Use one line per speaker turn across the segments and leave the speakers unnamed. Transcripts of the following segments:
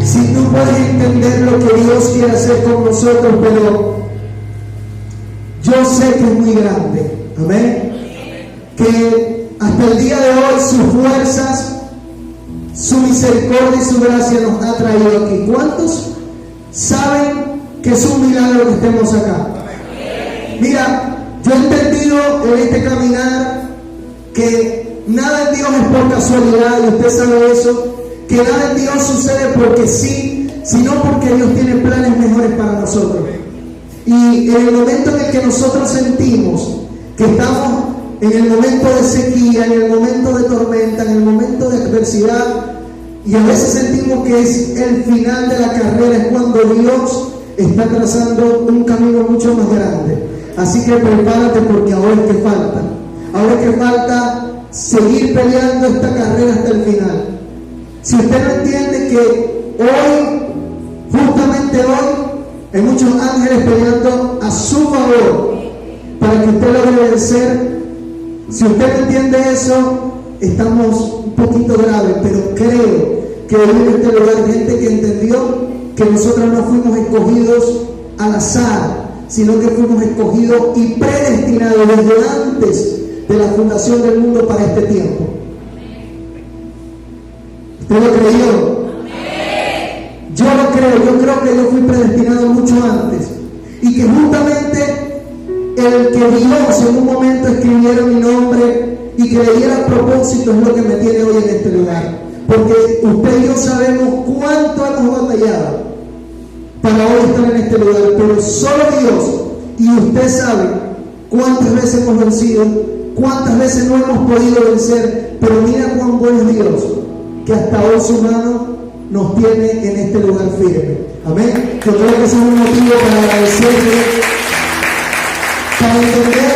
si tú puedes entender lo que Dios quiere hacer con nosotros, pero yo sé que es muy grande, amén, que hasta el día de hoy sus fuerzas, su misericordia y su gracia nos ha traído aquí. ¿Cuántos saben que es un milagro que estemos acá? Mira, yo he entendido en este caminar que nada en Dios es por casualidad, y usted sabe eso, que nada en Dios sucede porque sí, sino porque Dios tiene planes mejores para nosotros. Y en el momento en el que nosotros sentimos que estamos en el momento de sequía, en el momento de tormenta, en el momento de adversidad, y a veces sentimos que es el final de la carrera, es cuando Dios está trazando un camino mucho más grande. Así que prepárate, porque ahora es que falta. Ahora es que falta seguir peleando esta carrera hasta el final. Si usted no entiende que hoy, justamente hoy, hay muchos ángeles peleando a su favor para que usted logre vencer. Si usted no entiende eso, estamos un poquito graves, pero creo que hoy en este lugar hay gente que entendió que nosotros no fuimos escogidos al azar, sino que fuimos escogidos y predestinados desde antes de la fundación del mundo para este tiempo. ¿Usted lo creyó? Yo lo creo, yo creo que yo fui predestinado mucho antes, y que justamente el que Dios en un momento escribiera mi nombre y que le diera propósito es lo que me tiene hoy en este lugar. Porque usted y yo sabemos cuánto hemos batallado para hoy estar en este lugar, pero solo Dios y usted sabe cuántas veces hemos vencido, cuántas veces no hemos podido vencer, pero mira cuán bueno es Dios, que hasta hoy su mano nos tiene en este lugar firme. Amén. Yo creo que ese es un motivo para agradecerle, para entender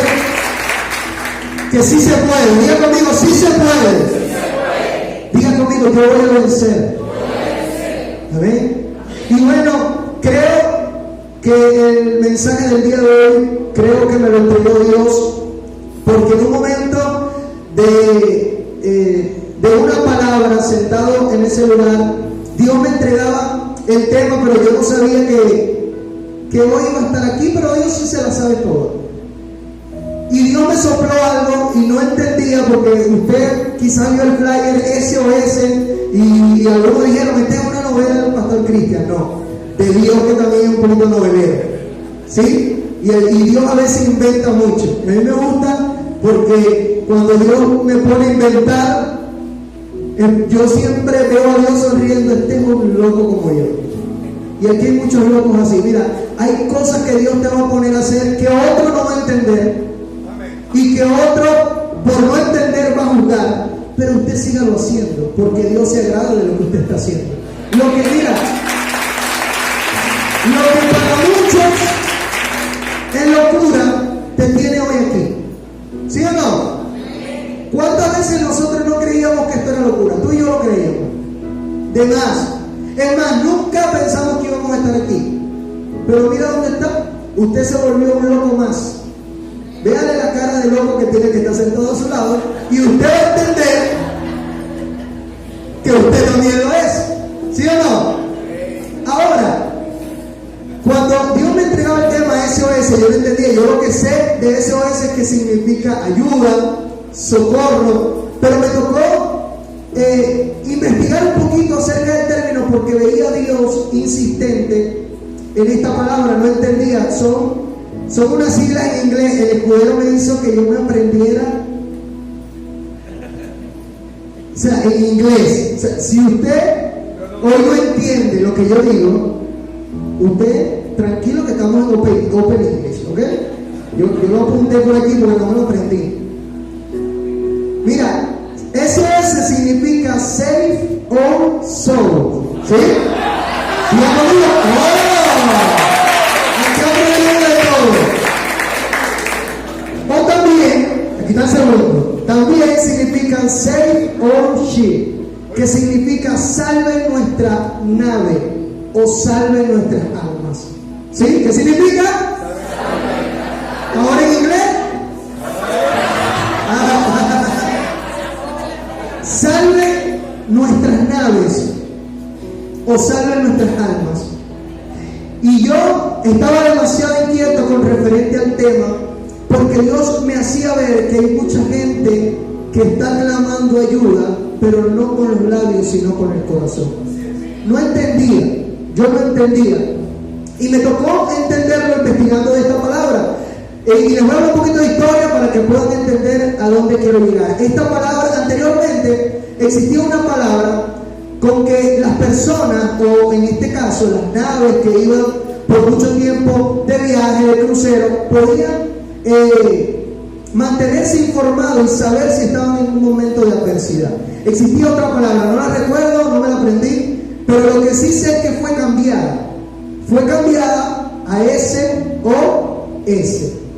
que sí se puede. Diga conmigo, sí se puede. Diga conmigo, yo voy a vencer. Amén. Y bueno, creo que el mensaje del día de hoy, creo que me lo entregó Dios, porque en un momento de una palabra, sentado en ese lugar, Dios me entregaba el tema, pero yo no sabía que hoy iba a estar aquí, pero Dios sí se la sabe todo. Y Dios me sopló algo y no entendía, porque usted quizás vio el flyer SOS y algunos dijeron, esta es una novela del pastor Cristian. No, de Dios, que también es un poquito novelero, ¿sí? Y Dios a veces inventa mucho. A mí me gusta porque cuando Dios me pone a inventar, yo siempre veo a Dios sonriendo. Este es un loco como yo. Y aquí hay muchos locos así. Mira, hay cosas que Dios te va a poner a hacer que otro no va a entender, y que otro, por no entender, va a juzgar, pero usted sígalo haciendo, porque Dios se agrada de lo que usted está haciendo. Lo que para muchos es locura, te tiene hoy aquí. ¿Sí o no? ¿Cuántas veces nosotros no creíamos que esto era locura? Tú y yo lo creíamos. De más. Es más, nunca pensamos que íbamos a estar aquí. Pero mira dónde está. Usted se volvió un loco más. Véale la cara de loco que tiene, que está sentado a su lado, y usted va a entender que usted también lo es. ¿Sí o no? Ahora, cuando Dios me entregaba el tema SOS, yo no entendía. Yo lo que sé de SOS es que significa ayuda, socorro, pero me tocó investigar un poquito acerca del término, porque veía a Dios insistente en esta palabra, no entendía. Son unas siglas en inglés. El escudero me hizo que yo me aprendiera, o sea, en inglés. O sea, si usted hoy no entiende lo que yo digo, usted tranquilo, que estamos en Open English, ¿ok? Yo lo apunté por aquí porque no me lo aprendí. Mira, SOS significa Save All Souls, ¿sí? Y yo digo, ¡oh! Aquí aprendí de todo. O también, aquí está el segundo, también significa Save All Ship, que significa salve nuestra nave o salve nuestras almas. ¿Sí? ¿Qué significa? Ahora en inglés. Salve nuestras naves o salven nuestras almas. Y yo estaba demasiado inquieto con referente al tema, porque Dios me hacía ver que hay mucha gente que está clamando ayuda, pero no con los labios, sino con el corazón. No entendía, yo no entendía. Y me tocó entenderlo investigando de esta palabra. Y les voy a hablar un poquito de historia para que puedan entender a dónde quiero llegar. Esta palabra, anteriormente existía una palabra con que las personas, o en este caso las naves que iban por mucho tiempo de viaje, de crucero, podían mantenerse informados y saber si estaban en un momento de adversidad. Existía otra palabra, no la recuerdo, no me la aprendí, pero lo que sí sé es que fue cambiada a SOS,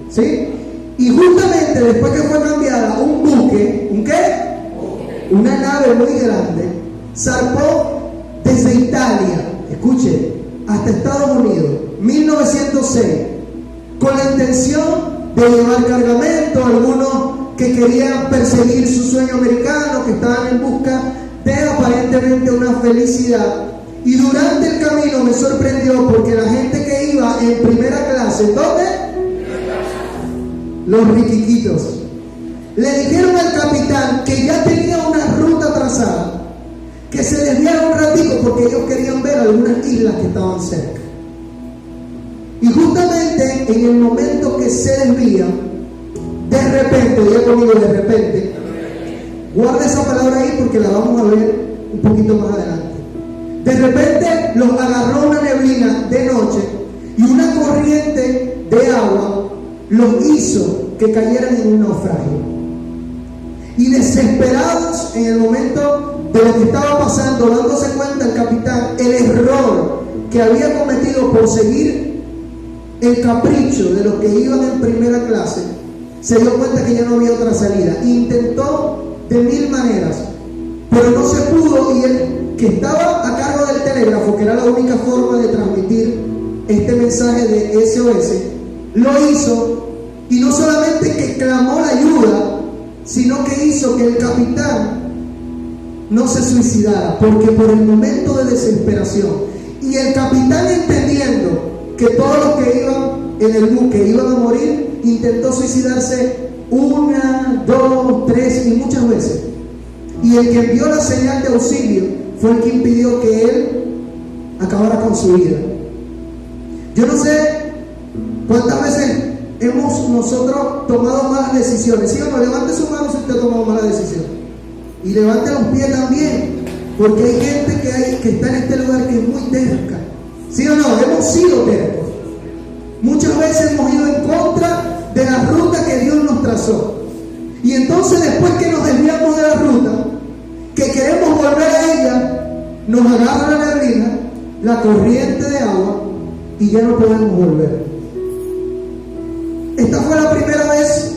¿sí? Y justamente después que fue cambiada, un buque, ¿un qué? Una nave muy grande, zarpó desde Italia, escuche, hasta Estados Unidos, 1906, con la intención de llevar cargamento, algunos que querían perseguir su sueño americano, que estaban en busca de aparentemente una felicidad. Y durante el camino me sorprendió porque la gente que iba en primera clase, ¿dónde? Los riquiquitos. Le dijeron al capitán que ya tenía una ruta trazada, que se desviara un ratito porque ellos querían ver algunas islas que estaban cerca. Y justamente en el momento que se desvían, de repente, diga conmigo, de repente, guarda esa palabra ahí porque la vamos a ver un poquito más adelante. De repente los agarró una neblina de noche y una corriente de agua los hizo que cayeran en un naufragio. Y desesperados en el momento de lo que estaba pasando, dándose cuenta el capitán el error que había cometido por seguir el capricho de los que iban en primera clase, se dio cuenta que ya no había otra salida. Intentó de 1000 maneras, pero no se pudo, y él, que estaba a cargo del telégrafo, que era la única forma de transmitir este mensaje de SOS, lo hizo, y no solamente que clamó la ayuda, sino que hizo que el capitán no se suicidara, porque por el momento de desesperación, y el capitán, entendiendo que todos los que iban en el buque iban a morir, intentó suicidarse 1, 2, 3 y muchas veces. Y el que envió la señal de auxilio fue el que impidió que él acabara con su vida. Yo no sé cuántas veces hemos nosotros tomado malas decisiones. ¿Sí o no? Levante su mano si usted ha tomado malas decisiones. Y levante los pies también, porque hay gente que está en este lugar que es muy terca. ¿Sí o no? Hemos sido tercos. Muchas veces hemos ido en contra de la ruta que Dios nos trazó. Y entonces, después que nos desviamos de la ruta, que queremos volver a ella, nos agarra la neblina, la corriente de agua, y ya no podemos volver. Esta fue la primera vez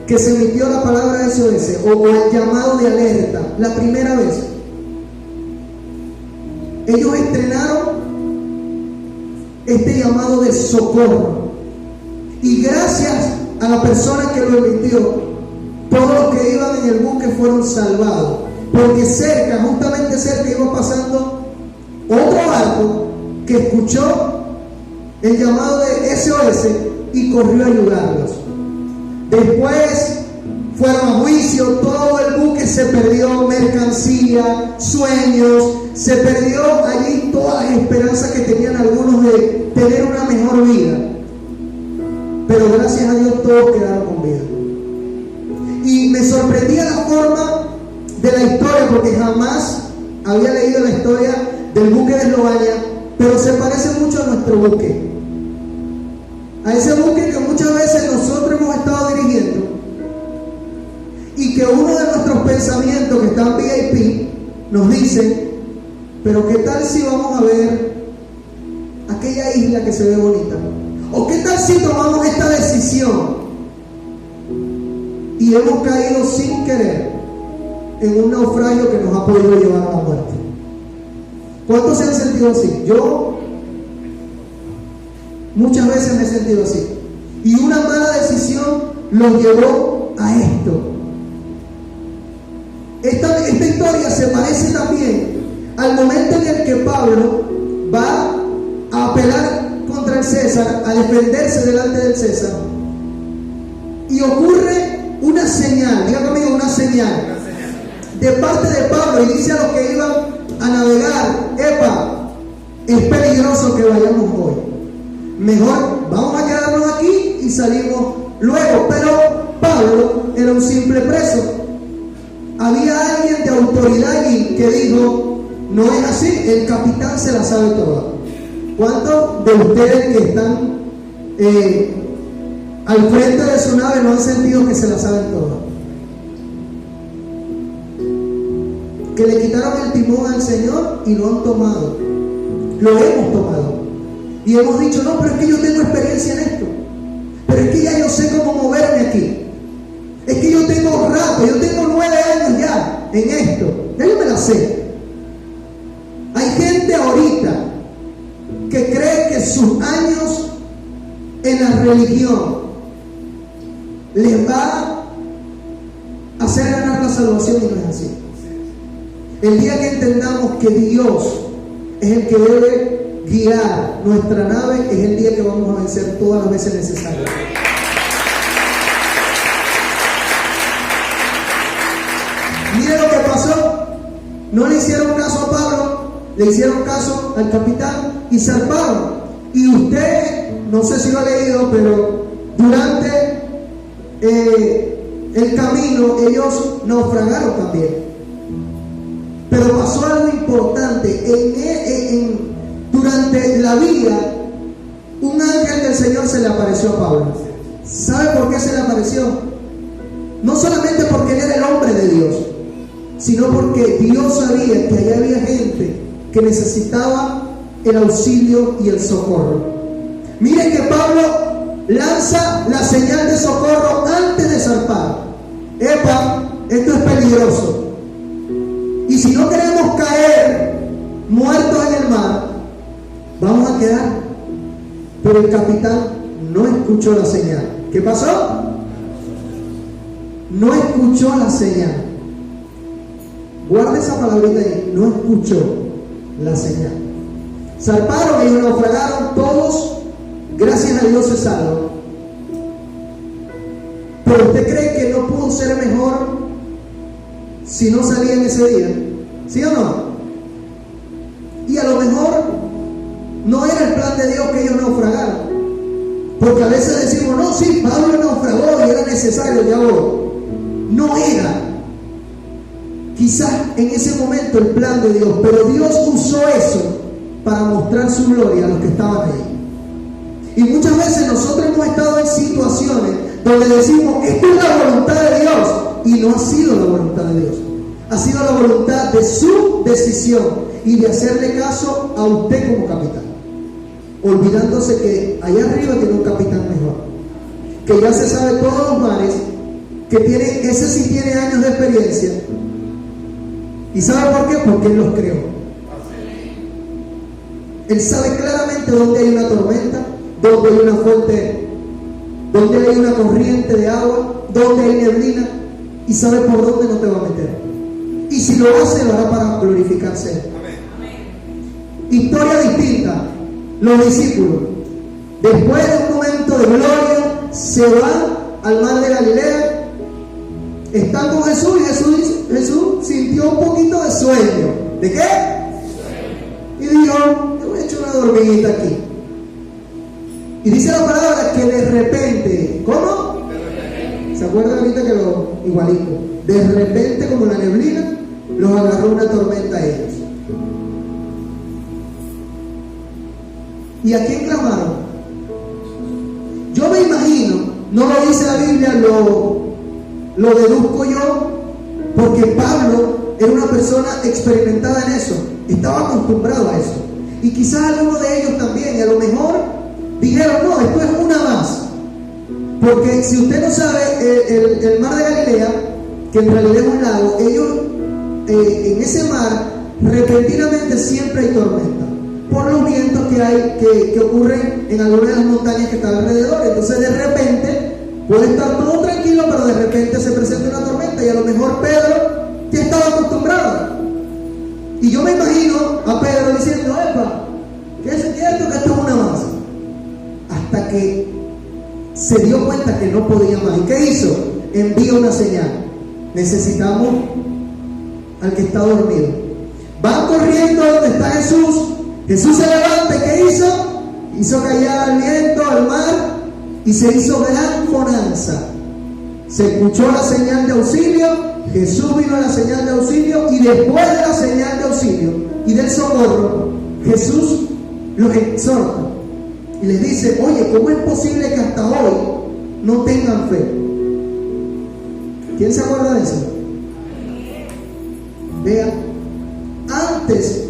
que se emitió la palabra SOS, o el llamado de alerta. La primera vez. Ellos estrenaron este llamado de socorro, y gracias a la persona que lo emitió, todos los que iban en el buque fueron salvados, porque cerca, justamente cerca, iba pasando otro barco que escuchó el llamado de SOS y corrió a ayudarlos. Después fueron a juicio, todo el buque se perdió, mercancía, sueños, se perdió allí todas las esperanzas que tenían algunos de tener una mejor vida. Pero gracias a Dios todos quedaron con vida. Y me sorprendía la forma de la historia, porque jamás había leído la historia del buque de Eslovenia, pero se parece mucho a nuestro buque. A ese buque que muchas veces nosotros hemos estado dirigiendo, y que uno de nuestros pensamientos que está en VIP nos dice: pero ¿qué tal si vamos a ver aquella isla que se ve bonita? ¿O qué tal si tomamos esta decisión y hemos caído sin querer en un naufragio que nos ha podido llevar a la muerte? ¿Cuántos se han sentido así? Yo muchas veces me he sentido así, y una mala decisión los llevó a esto. Esta historia se parece aparece también al momento en el que Pablo va a apelar contra el César, a defenderse delante del César, y ocurre una señal, diga conmigo, una señal de parte de Pablo, y dice a los que iban a navegar: epa, es peligroso que vayamos hoy, mejor vamos a quedarnos aquí y salimos luego. Pero Pablo era un simple preso. Había alguien de autoridad allí que dijo: no es así, el capitán se la sabe toda. ¿Cuántos de ustedes que están al frente de su nave no han sentido que se la saben todas? Que le quitaron el timón al Señor y lo han tomado. Lo hemos tomado. Y hemos dicho: no, pero es que yo tengo experiencia en esto. Pero es que ya yo sé cómo moverme aquí. Es que yo tengo rato, yo tengo 9 años ya en esto. Ya yo me la sé. Hay gente ahorita que cree que sus años en la religión les va a hacer ganar la salvación, y no es así. El día que entendamos que Dios es el que debe guiar nuestra nave, es el día que vamos a vencer todas las veces necesarias. Mire lo que pasó. No le hicieron caso a Pablo, le hicieron caso al capitán y zarparon. Y usted, no sé si lo ha leído, pero durante el camino ellos naufragaron también. Pero pasó algo importante. Durante la vía, un ángel del Señor se le apareció a Pablo. ¿Sabe por qué se le apareció? No solamente porque él era el hombre de Dios, sino porque Dios sabía que allá había gente que necesitaba el auxilio y el socorro. Miren que Pablo lanza la señal de socorro antes de zarpar. Epa, esto es peligroso. Y si no queremos caer muertos en el mar, vamos a quedar. Pero el capitán no escuchó la señal. ¿Qué pasó? No escuchó la señal. Guarda esa palabrita ahí. No escuchó la señal. Zarparon, ellos naufragaron, todos, gracias a Dios, se salvan. Pero ¿usted cree que no pudo ser mejor si no salían ese día? ¿Sí o no? Y a lo mejor no era el plan de Dios que ellos naufragaran. Porque a veces decimos: no, sí, Pablo naufragó y era necesario, ya voy. No era quizás en ese momento el plan de Dios, pero Dios usó eso para mostrar su gloria a los que estaban ahí. Y muchas veces nosotros hemos estado en situaciones donde decimos: esta es la voluntad de Dios, y no ha sido la voluntad de Dios. Ha sido la voluntad de su decisión y de hacerle caso a usted como capitán, olvidándose que allá arriba tiene un capitán mejor, que ya se sabe todos los mares, que tiene, ese sí tiene años de experiencia. ¿Y sabe por qué? Porque Él los creó. Él sabe claramente dónde hay una tormenta, dónde hay una fuente, dónde hay una corriente de agua, dónde hay neblina, y sabe por dónde no te va a meter. Y si lo hace, lo hará para glorificarse. Historia distinta. Los discípulos, después de un momento de gloria, se van al mar de Galilea. Están con Jesús y Jesús sintió un poquito de sueño. ¿De qué? Y dijo: yo voy a echar una dormidita aquí. Y dice la palabra que de repente, ¿cómo? ¿Se acuerdan ahorita que lo igualito? De repente, como la neblina, los agarró una tormenta a ellos. ¿Y a quién clamaron? Yo me imagino, no lo dice la Biblia, lo deduzco yo, porque Pablo era una persona experimentada en eso, estaba acostumbrado a eso. Y quizás algunos de ellos también, y a lo mejor dijeron: no, esto es una más. Porque si usted no sabe, el mar de Galilea, que en realidad es un lago, ellos en ese mar repentinamente siempre hay tormenta, por los vientos que hay, que ocurren en algunas de las montañas que están alrededor. Entonces de repente puede estar todo tranquilo, pero de repente se presenta una tormenta, y a lo mejor Pedro ya estaba acostumbrado. Y yo me imagino a Pedro diciendo, epa, que es cierto que esto es una más. Hasta que se dio cuenta que no podía más. ¿Y qué hizo? Envía una señal. Necesitamos al que está dormido. Van corriendo donde está Jesús. Jesús se levanta. ¿Y qué hizo? Hizo callar al viento, al mar, y se hizo gran bonanza. Se escuchó la señal de auxilio. Jesús vino a la señal de auxilio, y después de la señal de auxilio y del socorro, Jesús los exhorta y les dice, oye, ¿cómo es posible que hasta hoy no tengan fe? ¿Quién se acuerda de eso? Vean, antes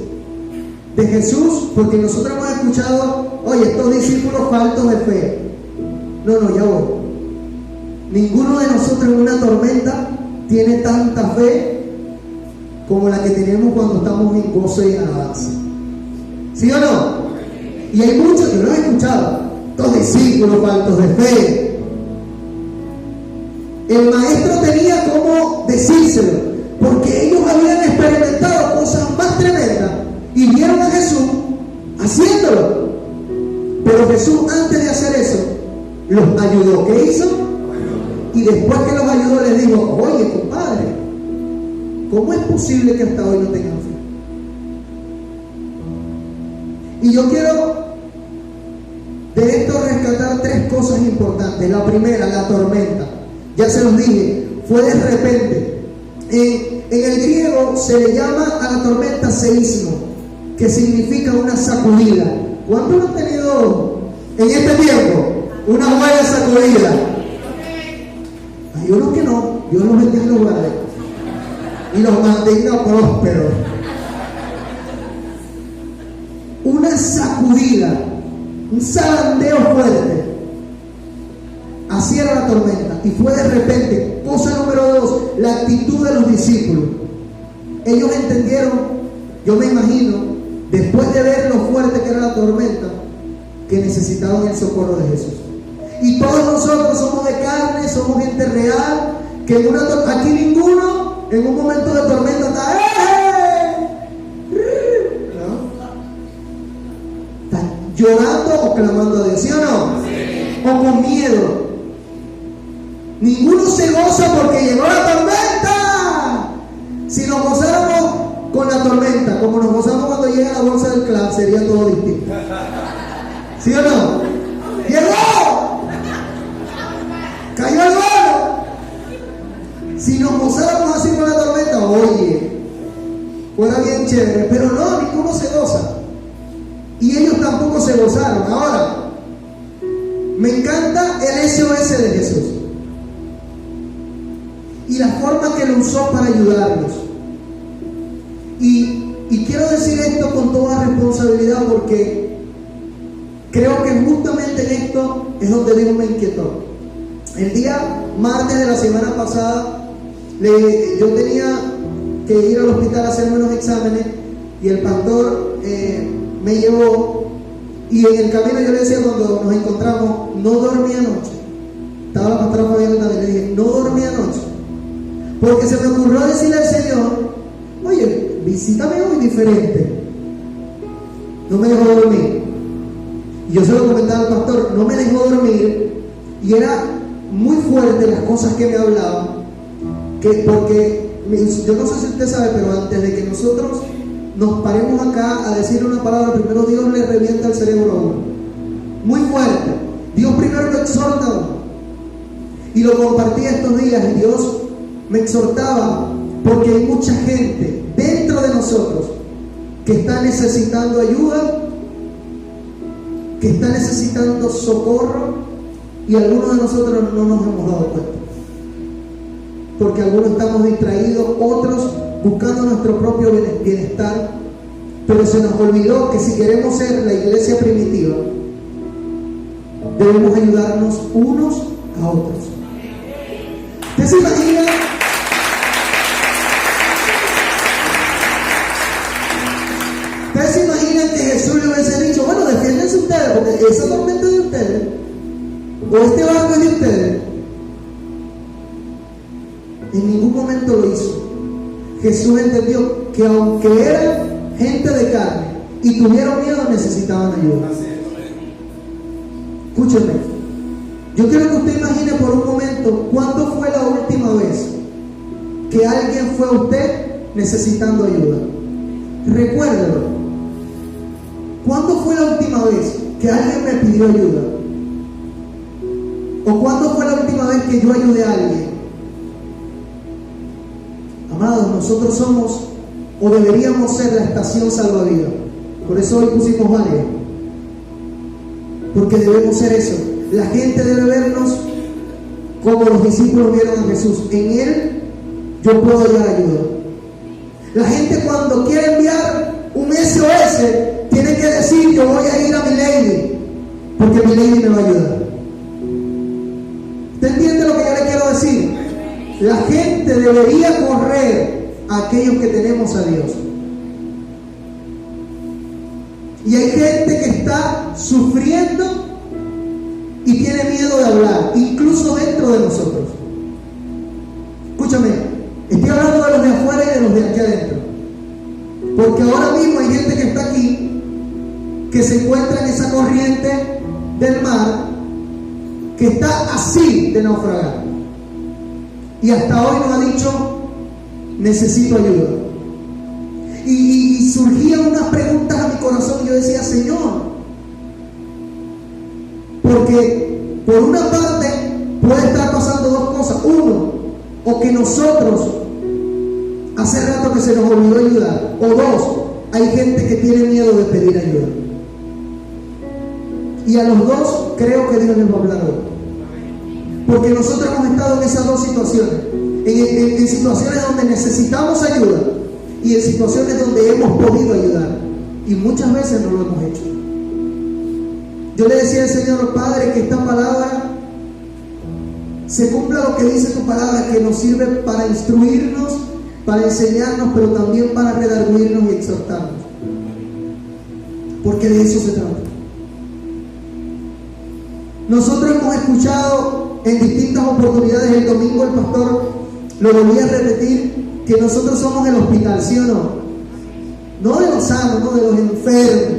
de Jesús, porque nosotros hemos escuchado, oye, estos discípulos faltos de fe. No, ya voy. Ninguno de nosotros en una tormenta tiene tanta fe como la que tenemos cuando estamos en gozo y en alabanza. ¿Sí o no? Y hay muchos que lo han escuchado, estos discípulos faltos de fe. El maestro tenía cómo decírselo, porque ellos habían experimentado cosas más tremendas y vieron a Jesús haciéndolo. Pero Jesús, antes de hacer eso, los ayudó. ¿Qué hizo? Y después que los ayudó, les dijo, oye, compadre, ¿cómo es posible que hasta hoy no tengan fe? Y yo quiero de esto rescatar tres cosas importantes. La primera, la tormenta. Ya se los dije, fue de repente. En el griego se le llama a la tormenta seísmo, que significa una sacudida. ¿Cuántos han tenido en este tiempo una buena sacudida? Hay unos que no, Dios los bendiga y los guarde y los mantenga prósperos. Una sacudida, un zarandeo fuerte. Así era la tormenta, y fue de repente. Cosa número 2, la actitud de los discípulos. Ellos entendieron, yo me imagino, después de ver lo fuerte que era la tormenta, que necesitaban el socorro de Jesús. Y todos nosotros somos de carne, somos gente real, que en aquí ninguno en un momento de tormenta está ¿no? Está llorando o clamando a Dios, ¿sí o no? Sí. O con miedo. Ninguno se goza porque llegó la tormenta. Si nos gozáramos con la tormenta, como nos gozamos cuando llega la bolsa del club, sería todo distinto. ¿Sí o no? ¡Llegó! ¡Cayó el bono! Si nos gozáramos así con la tormenta, oye, fuera bien chévere. Pero no, ninguno se goza. Y ellos tampoco se gozaron. Ahora, me encanta el SOS de Jesús y la forma que lo usó para ayudarlos. Y quiero decir esto con toda responsabilidad, porque creo que justamente en esto es donde Dios me inquietó. El día martes de la semana pasada, yo tenía que ir al hospital a hacerme unos exámenes, y el pastor me llevó, y en el camino yo le decía, cuando nos encontramos, no dormí anoche. Estaba la pastora Fabiana también, le dije, no dormí anoche, porque se me ocurrió decirle al Señor, oye, visítame hoy diferente. No me dejó dormir. Y yo se lo comentaba al pastor, no me dejó dormir, y era muy fuerte las cosas que me hablaban, porque yo no sé si usted sabe, pero antes de que nosotros nos paremos acá a decir una palabra, primero Dios le revienta el cerebro a uno. Muy fuerte. Dios primero lo exhorta a uno. Y lo compartí estos días, y Dios me exhortaba, porque hay mucha gente dentro de nosotros que está necesitando ayuda, que está necesitando socorro, y algunos de nosotros no nos hemos dado cuenta, porque algunos estamos distraídos, otros buscando nuestro propio bienestar. Pero se nos olvidó que si queremos ser la iglesia primitiva, debemos ayudarnos unos a otros. ¿Usted se imagina? ¿Ustedes se imaginan que Jesús le hubiese dicho, bueno, defiéndense ustedes, porque esa tormenta es de ustedes, o este barco es de ustedes? En ningún momento lo hizo. Jesús entendió que aunque eran gente de carne y tuvieron miedo, necesitaban ayuda. Escúcheme, yo quiero que usted imagine por un momento cuándo fue la última vez que alguien fue a usted necesitando ayuda. Recuérdelo. ¿Cuándo fue la última vez que alguien me pidió ayuda? ¿O cuándo fue la última vez que yo ayudé a alguien? Amados, nosotros somos o deberíamos ser la estación salvavidas. Por eso hoy pusimos varias. Porque debemos ser eso. La gente debe vernos como los discípulos vieron a Jesús. En Él yo puedo dar ayuda. La gente cuando quiere enviar un SOS tiene que decir: yo voy a ir a mi lady, porque mi lady me va a ayudar. ¿Usted entiende lo que yo le quiero decir? La gente debería correr a aquellos que tenemos a Dios. Y hay gente que está sufriendo y tiene miedo de hablar, incluso dentro de nosotros. Escúchame, estoy hablando de los de afuera y de los de aquí adentro. Porque ahora mismo hay gente que está aquí, que se encuentra en esa corriente del mar, que está así de naufragar. Y hasta hoy nos ha dicho: necesito ayuda. Y surgían unas preguntas a mi corazón y yo decía: Señor, porque por una parte puede estar pasando dos cosas. Uno, o que nosotros hace rato que se nos olvidó ayudar. O dos, hay gente que tiene miedo de pedir ayuda. Y a los dos creo que Dios les va a hablar hoy. Porque nosotros hemos estado en esas dos situaciones. En situaciones donde necesitamos ayuda y en situaciones donde hemos podido ayudar. Y muchas veces no lo hemos hecho. Yo le decía al Señor: Padre, que esta palabra se cumpla lo que dice tu palabra, que nos sirve para instruirnos, para enseñarnos, pero también para redarguirnos y exhortarnos. Porque de eso se trata. Nosotros hemos escuchado en distintas oportunidades, el domingo el pastor lo volvía a repetir, que nosotros somos el hospital, ¿sí o no? No de los sanos, no de los enfermos.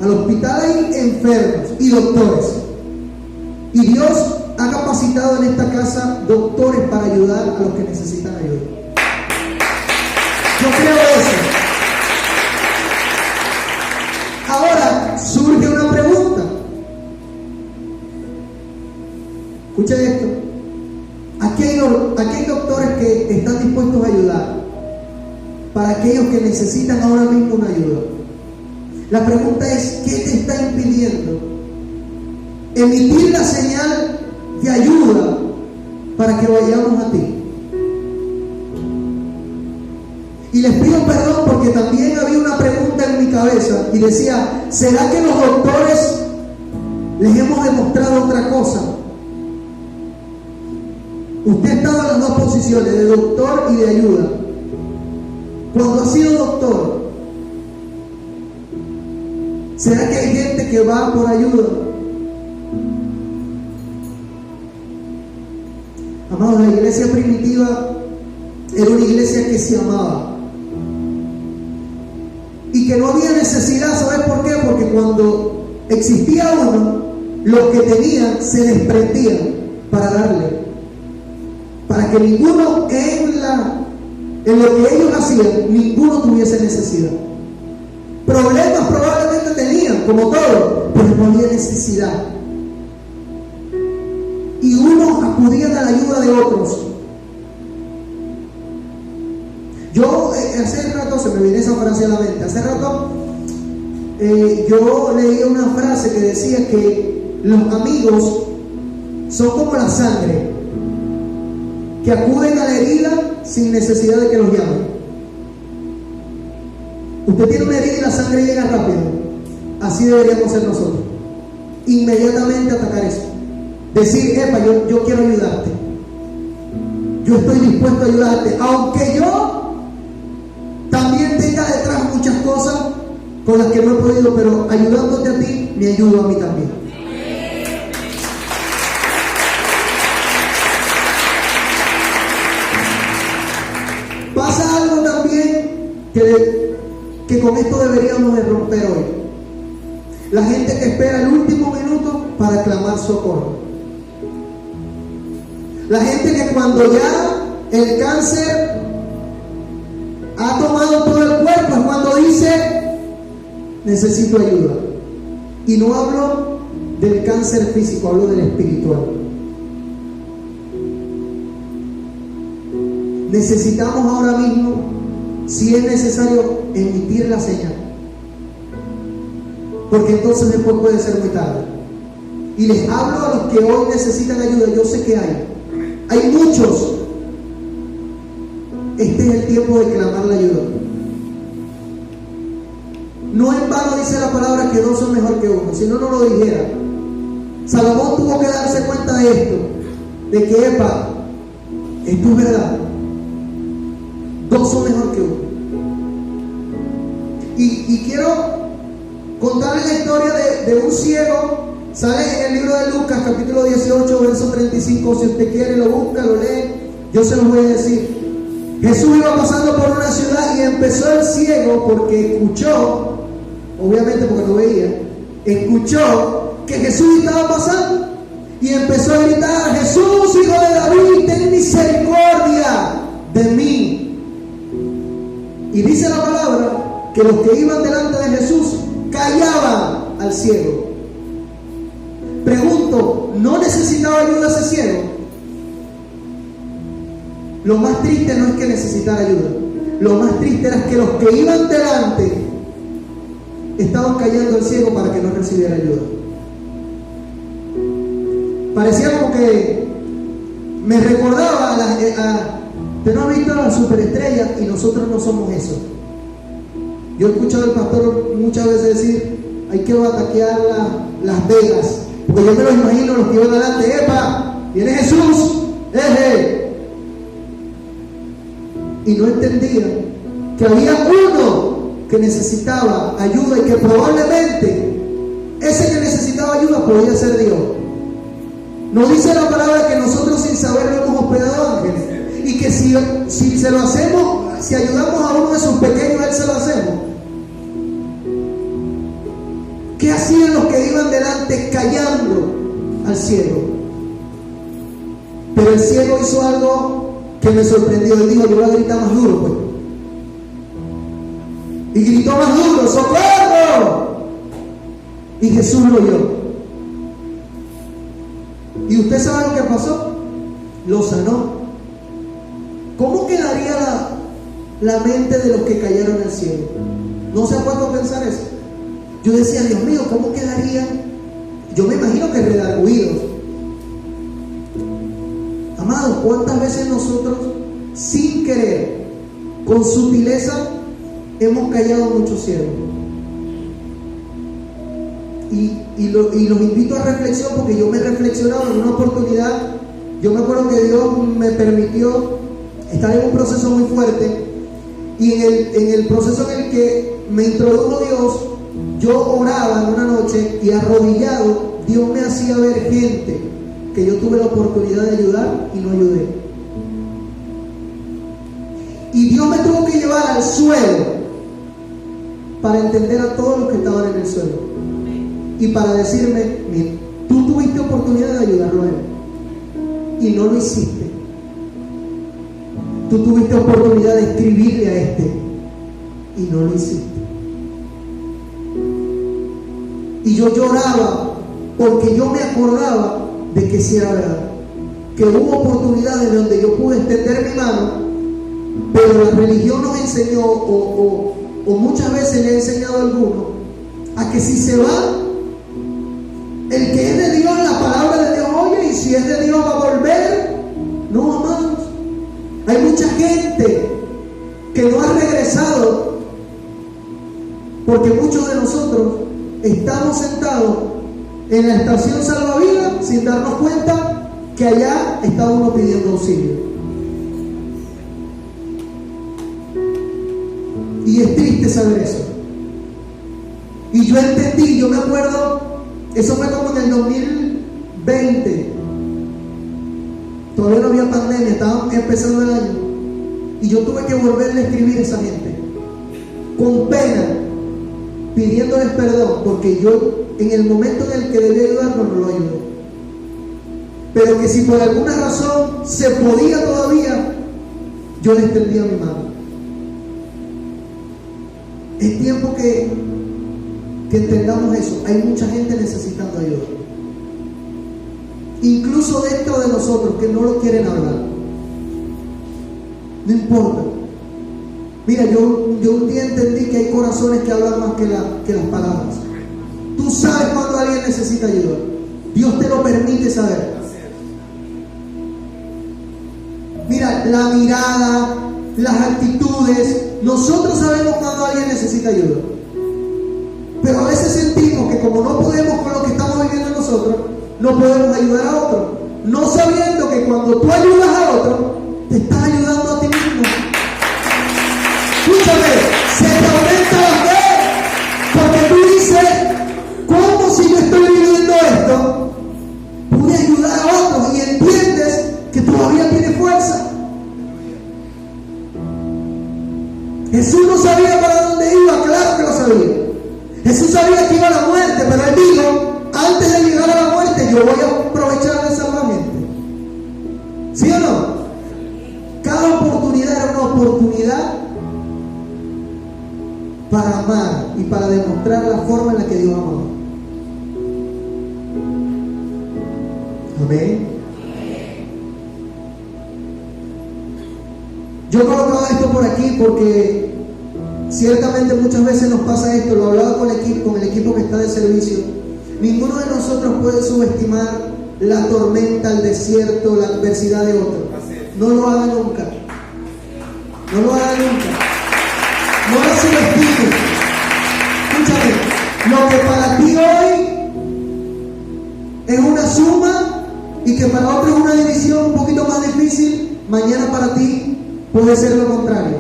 Al hospital hay enfermos y doctores. Y Dios ha capacitado en esta casa doctores para ayudar a los que necesitan ayuda. Yo creo eso. Ahora surge una pregunta. Escuchen esto. Aquí hay doctores que están dispuestos a ayudar para aquellos que necesitan ahora mismo una ayuda. La pregunta es: ¿qué te está impidiendo emitir la señal de ayuda para que vayamos a ti? Y les pido perdón porque también había una pregunta en mi cabeza y decía: ¿será que los doctores les hemos demostrado otra cosa? Usted ha estado en las dos posiciones, de doctor y de ayuda. Cuando ha sido doctor, ¿será que hay gente que va por ayuda? Amados, la iglesia primitiva era una iglesia que se amaba y que no había necesidad. ¿Sabes por qué? Porque cuando existía uno, los que tenían se desprendían para darle, para que ninguno en lo que ellos hacían, ninguno tuviese necesidad. Problemas probablemente tenían, como todo, pero no había necesidad. Y unos acudían a la ayuda de otros. Yo hace rato, se me viene esa frase a la mente, hace rato yo leía una frase que decía que los amigos son como la sangre, que acuden a la herida sin necesidad de que los llamen. Usted tiene una herida y la sangre llega rápido. Así deberíamos ser nosotros. Inmediatamente atacar eso. Decir: epa, yo quiero ayudarte. Yo estoy dispuesto a ayudarte. Aunque yo también tenga detrás muchas cosas con las que no he podido, pero ayudándote a ti, me ayudo a mí también. Pasa algo también que con esto deberíamos de romper hoy. La gente que espera el último minuto para clamar socorro. La gente que cuando ya el cáncer ha tomado todo el cuerpo es cuando dice: necesito ayuda. Y no hablo del cáncer físico, hablo del espiritual. Necesitamos ahora mismo, si es necesario, emitir la señal, porque entonces después puede ser muy tarde. Y les hablo a los que hoy necesitan ayuda. Yo sé que hay muchos. Este es el tiempo de clamar la ayuda. No en vano dice la palabra que dos son mejor que uno, si no, no lo dijera. Salomón tuvo que darse cuenta de esto, de que esto es verdad. Dos son mejor que uno. Y quiero contarles la historia de un ciego. Sale en el libro de Lucas, capítulo 18, verso 35. Si usted quiere, lo busca, lo lee. Yo se los voy a decir. Jesús iba pasando por una ciudad y empezó el ciego, porque escuchó, obviamente porque no veía, escuchó que Jesús estaba pasando y empezó a gritar: Jesús, hijo de David, ten misericordia de mí. Y dice la palabra que los que iban delante de Jesús callaban al ciego. Pregunto, ¿no necesitaba ayuda ese ciego? Lo más triste no es que necesitara ayuda. Lo más triste era que los que iban delante estaban callando al ciego para que no recibiera ayuda. Parecía como que me recordaba ¿usted no ha visto a las superestrellas? Y nosotros no somos eso. Yo he escuchado al pastor muchas veces decir: hay que bataquear Las Vegas. Porque yo me lo imagino los que iban delante: ¡epa! ¡Viene Jesús! ¡Eje! Y no entendía que había uno que necesitaba ayuda y que probablemente ese que necesitaba ayuda podía ser Dios. Nos dice la palabra que nosotros sin saberlo hemos hospedado ángeles, y que si se lo hacemos, si ayudamos a uno de sus pequeños, a él se lo hacemos. ¿Qué hacían los que iban delante callando al ciego? Pero el ciego hizo algo que me sorprendió. Él dijo: yo voy a gritar más duro, pues. Y gritó más duro: ¡socorro! Y Jesús lo oyó. ¿Y usted sabe lo que pasó? Lo sanó. ¿Cómo quedaría la mente de los que cayeron al cielo? ¿No se ha puesto a pensar eso? Yo decía: Dios mío, ¿cómo quedarían? Yo me imagino que redarguidos. Amados, ¿cuántas veces nosotros, sin querer, con sutileza, hemos callado a muchos siervos? Y los invito a reflexión, porque yo me he reflexionado en una oportunidad. Yo me acuerdo que Dios me permitió estar en un proceso muy fuerte, y en el proceso en el que me introdujo Dios, yo oraba en una noche y arrodillado Dios me hacía ver gente que yo tuve la oportunidad de ayudar y no ayudé. Y Dios me tuvo que llevar al suelo para entender a todos los que estaban en el suelo y para decirme: mira, tú tuviste oportunidad de ayudarlo a él y no lo hiciste. Tú tuviste oportunidad de escribirle a este y no lo hiciste. Y yo lloraba porque yo me acordaba de que sí era verdad, que hubo oportunidades donde yo pude extender mi mano, pero la religión nos enseñó, o muchas veces le ha enseñado a algunos, a que si se va, el que es de Dios, la palabra de Dios oye, y si es de Dios va a volver. No, amados, hay mucha gente que no ha regresado, porque muchos de nosotros estamos sentados en la estación salvavidas sin darnos cuenta que allá está uno pidiendo auxilio. Y es triste saber eso. Y yo entendí, yo me acuerdo, eso fue como en el 2020. Todavía no había pandemia, estábamos empezando el año. Y yo tuve que volverle a escribir a esa gente. con pena, pidiéndoles perdón, porque yo en el momento en el que debía ayudarlos no lo ayudé. Pero que si por alguna razón se podía todavía, yo les tendía mi mano. Es tiempo que entendamos eso. Hay mucha gente necesitando ayuda, incluso dentro de nosotros, que no lo quieren hablar. No importa. Mira, yo un día entendí que hay corazones que hablan más que las palabras. Tú sabes cuando alguien necesita ayuda. Dios te lo permite saber. Mira, la mirada, las actitudes. Nosotros sabemos cuando alguien necesita ayuda. Pero a veces sentimos que como no podemos con lo que estamos viviendo nosotros, no podemos ayudar a otro. No sabiendo que cuando tú ayudas a otro, te estás ayudando a ti mismo. Escúchame, se te aumenta la fe, porque tú dices, ¿cómo si yo estoy viviendo esto? Pude ayudar a otros, y entiendes que todavía tiene fuerza. Jesús no sabía para dónde iba, claro que lo sabía. Jesús sabía que iba a la muerte, pero él dijo, antes de llegar a la muerte, yo voy a aprovechar de salvar gente. ¿Sí o no? Cada oportunidad era una oportunidad para amar y para demostrar la forma en la que Dios amaba. Amén. Yo he colocado esto por aquí porque ciertamente muchas veces nos pasa esto. Lo hablaba con el equipo que está de servicio. Ninguno de nosotros puede subestimar la tormenta, el desierto, la adversidad de otro. No lo haga nunca. No lo haga nunca. No lo subestime. Escúchame, lo que para ti hoy es una suma y que para otro es una división un poquito más difícil, mañana para ti puede ser lo contrario.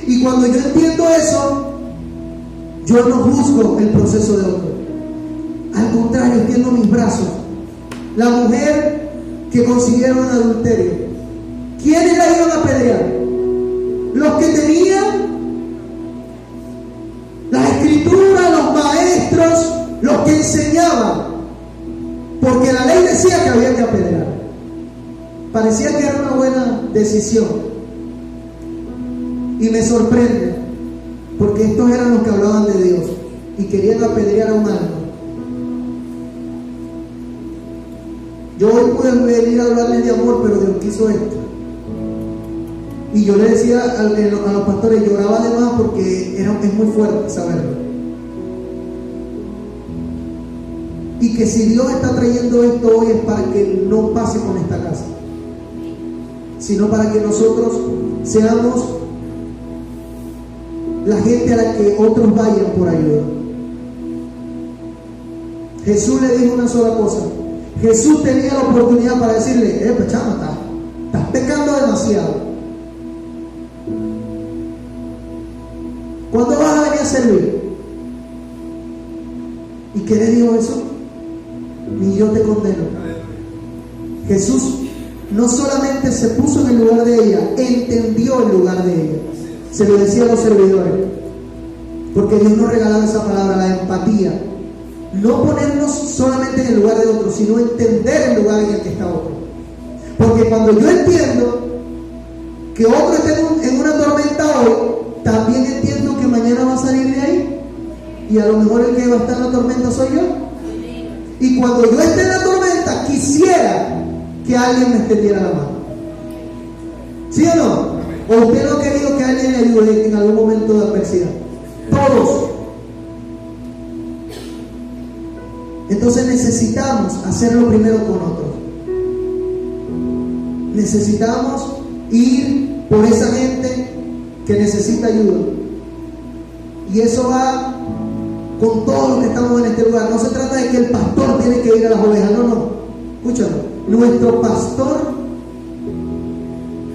Y cuando yo entiendo eso, yo no juzgo el proceso de otro. Al contrario, extiendo mis brazos. La mujer que consiguieron adulterio, ¿quiénes la iban a apedrear? Los que tenían la escritura, los maestros, los que enseñaban, porque la ley decía que había que apedrear. Parecía que era una buena decisión. Y me sorprende, porque estos eran los que hablaban de Dios y querían apedrear a un alma. Yo hoy pude venir a hablarles de amor, pero Dios quiso esto. Y yo le decía a los pastores, lloraba de más porque es muy fuerte saberlo. Y que si Dios está trayendo esto hoy es para que no pase con esta casa, sino para que nosotros seamos la gente a la que otros vayan por ayuda. Jesús le dijo una sola cosa. Jesús tenía la oportunidad para decirle, chama, estás pecando demasiado. ¿Cuándo vas a venir a servir? ¿Y qué le dijo eso? Ni yo te condeno. Jesús no solamente se puso en el lugar de ella, entendió el lugar de ella. Se lo decía a los servidores, porque Dios nos regalaba esa palabra, la empatía. No ponernos solamente en el lugar de otro, sino entender el lugar en el que está otro. Porque cuando yo entiendo que otro está en una tormenta hoy, también entiendo que mañana va a salir de ahí, y a lo mejor el que va a estar en la tormenta soy yo. Y cuando yo esté en la tormenta, quisiera que alguien me extendiera la mano. ¿Sí o no? ¿O usted no ha querido que alguien le ayude en algún momento de adversidad? Todos. Entonces necesitamos hacerlo primero con otros. Necesitamos ir por esa gente que necesita ayuda. Y eso va con todos los que estamos en este lugar. No se trata de que el pastor tiene que ir a las ovejas. No. Escúchame. Nuestro pastor,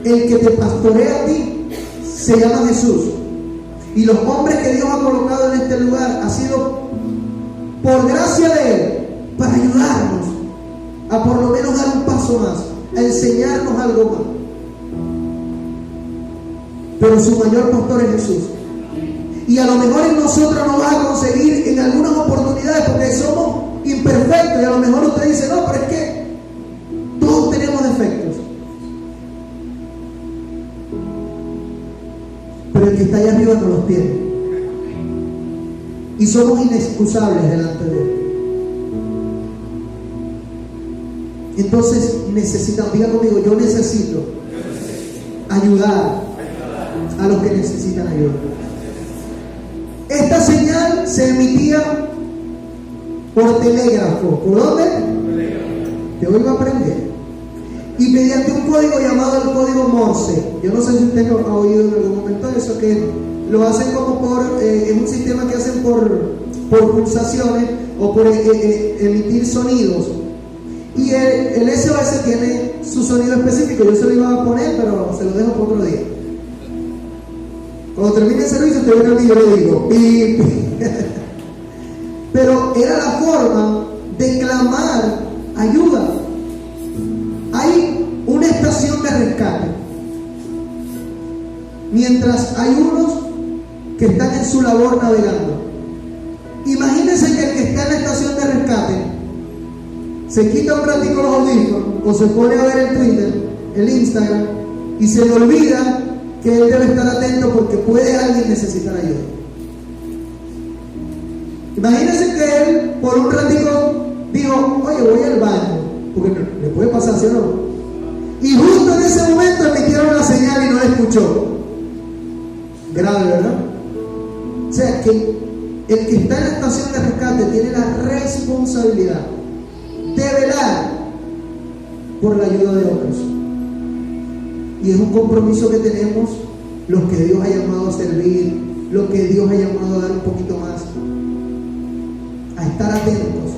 el que te pastorea a ti, se llama Jesús. Y los hombres que Dios ha colocado en este lugar ha sido por gracia de Él, para ayudarnos a por lo menos dar un paso más, a enseñarnos algo más. Pero su mayor pastor es Jesús. Y a lo mejor en nosotros no vas a conseguir en algunas oportunidades porque somos imperfectos. Y a lo mejor usted dice, no, pero es que todos tenemos defectos. Pero el que está allá arriba no los tiene. Y somos inexcusables delante de Él. Entonces necesitamos, diga conmigo, yo necesito ayudar a los que necesitan ayuda. Esta señal se emitía por telégrafo. ¿Por dónde? Te voy a aprender. Y mediante un código llamado el código Morse. Yo no sé si usted ha oído en algún momento eso, que lo hacen como es un sistema que hacen por pulsaciones o por emitir sonidos. Y el SOS tiene su sonido específico. Yo se lo iba a poner, pero se lo dejo para otro día. Cuando termine el servicio, usted viene a mí y yo le digo pip. Pero era la forma de clamar ayuda. Hay una estación de rescate. Mientras hay unos que están en su labor navegando. Imagínense que el que está en la estación de rescate se quita un ratito los audífonos o se pone a ver el Twitter, el Instagram, y se le olvida que él debe estar atento porque puede alguien necesitar ayuda. Imagínense que él por un ratito dijo, oye, voy al baño, porque le puede pasar, ¿sí o no? Y justo en ese momento emitieron la señal y no la escuchó. Grave, ¿verdad? O sea que el que está en la estación de rescate tiene la responsabilidad de velar por la ayuda de otros. Y es un compromiso que tenemos los que Dios ha llamado a servir, los que Dios ha llamado a dar un poquito más, a estar atentos,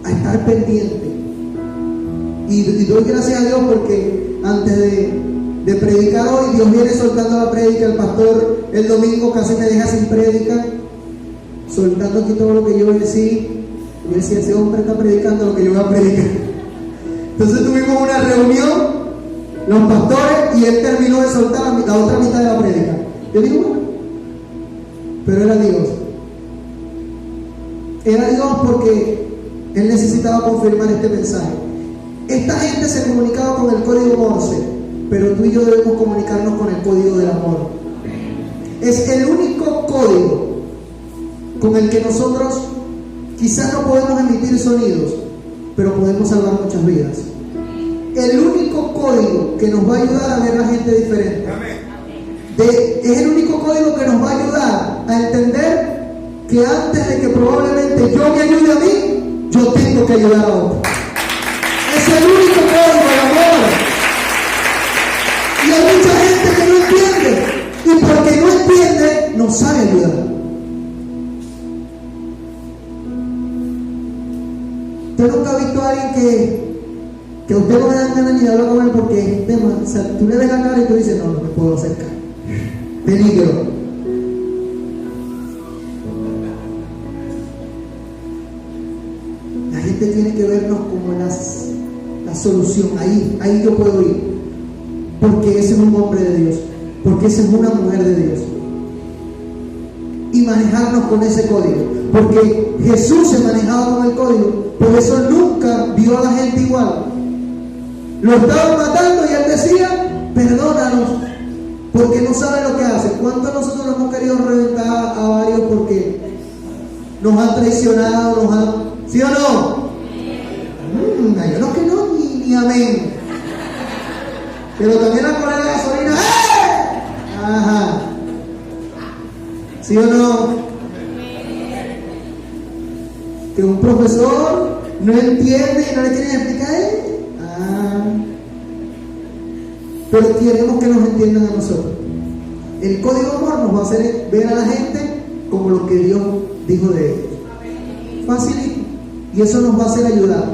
a estar pendientes. Y doy gracias a Dios porque antes de predicar hoy, Dios viene soltando la prédica. El pastor el domingo casi me deja sin prédica, soltando aquí todo lo que yo decía. Yo decía, ese hombre está predicando lo que yo voy a predicar. Entonces tuvimos una reunión, los pastores, y él terminó de soltar la otra mitad de la prédica. Yo digo, bueno, pero era Dios. Era Dios porque él necesitaba confirmar este mensaje. Esta gente se comunicaba con el código Morse, pero tú y yo debemos comunicarnos con el código del amor. Es el único código con el que nosotros quizás no podemos emitir sonidos, pero podemos salvar muchas vidas. El único código que nos va a ayudar a ver a la gente diferente. Es el único código que nos va a ayudar a entender que antes de que probablemente yo me ayude a mí, yo tengo que ayudar a otro. Es el único código del amor. Y hay mucha gente que no entiende. Y porque no entiende, no sabe ayudar. ¿Usted nunca ha visto a alguien que a usted no le dan ganas ni de hablar con él porque es un tema? O sea, tú le ves la cara y tú dices, no me puedo acercar. Peligro. La gente tiene que vernos como la solución. Ahí yo puedo ir. Porque ese es un hombre de Dios. Porque esa es una mujer de Dios. Y manejarnos con ese código. Porque Jesús se manejaba con el código. Por eso nunca vio a la gente igual. Lo estaban matando y él decía, perdónanos, porque no saben lo que hacen. ¿Cuántos de nosotros hemos querido reventar a varios porque nos han traicionado, ¿sí o no? Hay unos que no, ni amén. Pero también a poner la gasolina, ¡eh! Ajá. ¿Sí o no? Que un profesor no entiende y no le quieren explicar, pero queremos que nos entiendan a nosotros. El código amor nos va a hacer ver a la gente como lo que Dios dijo de ellos. Facilito. Y eso nos va a hacer ayudar.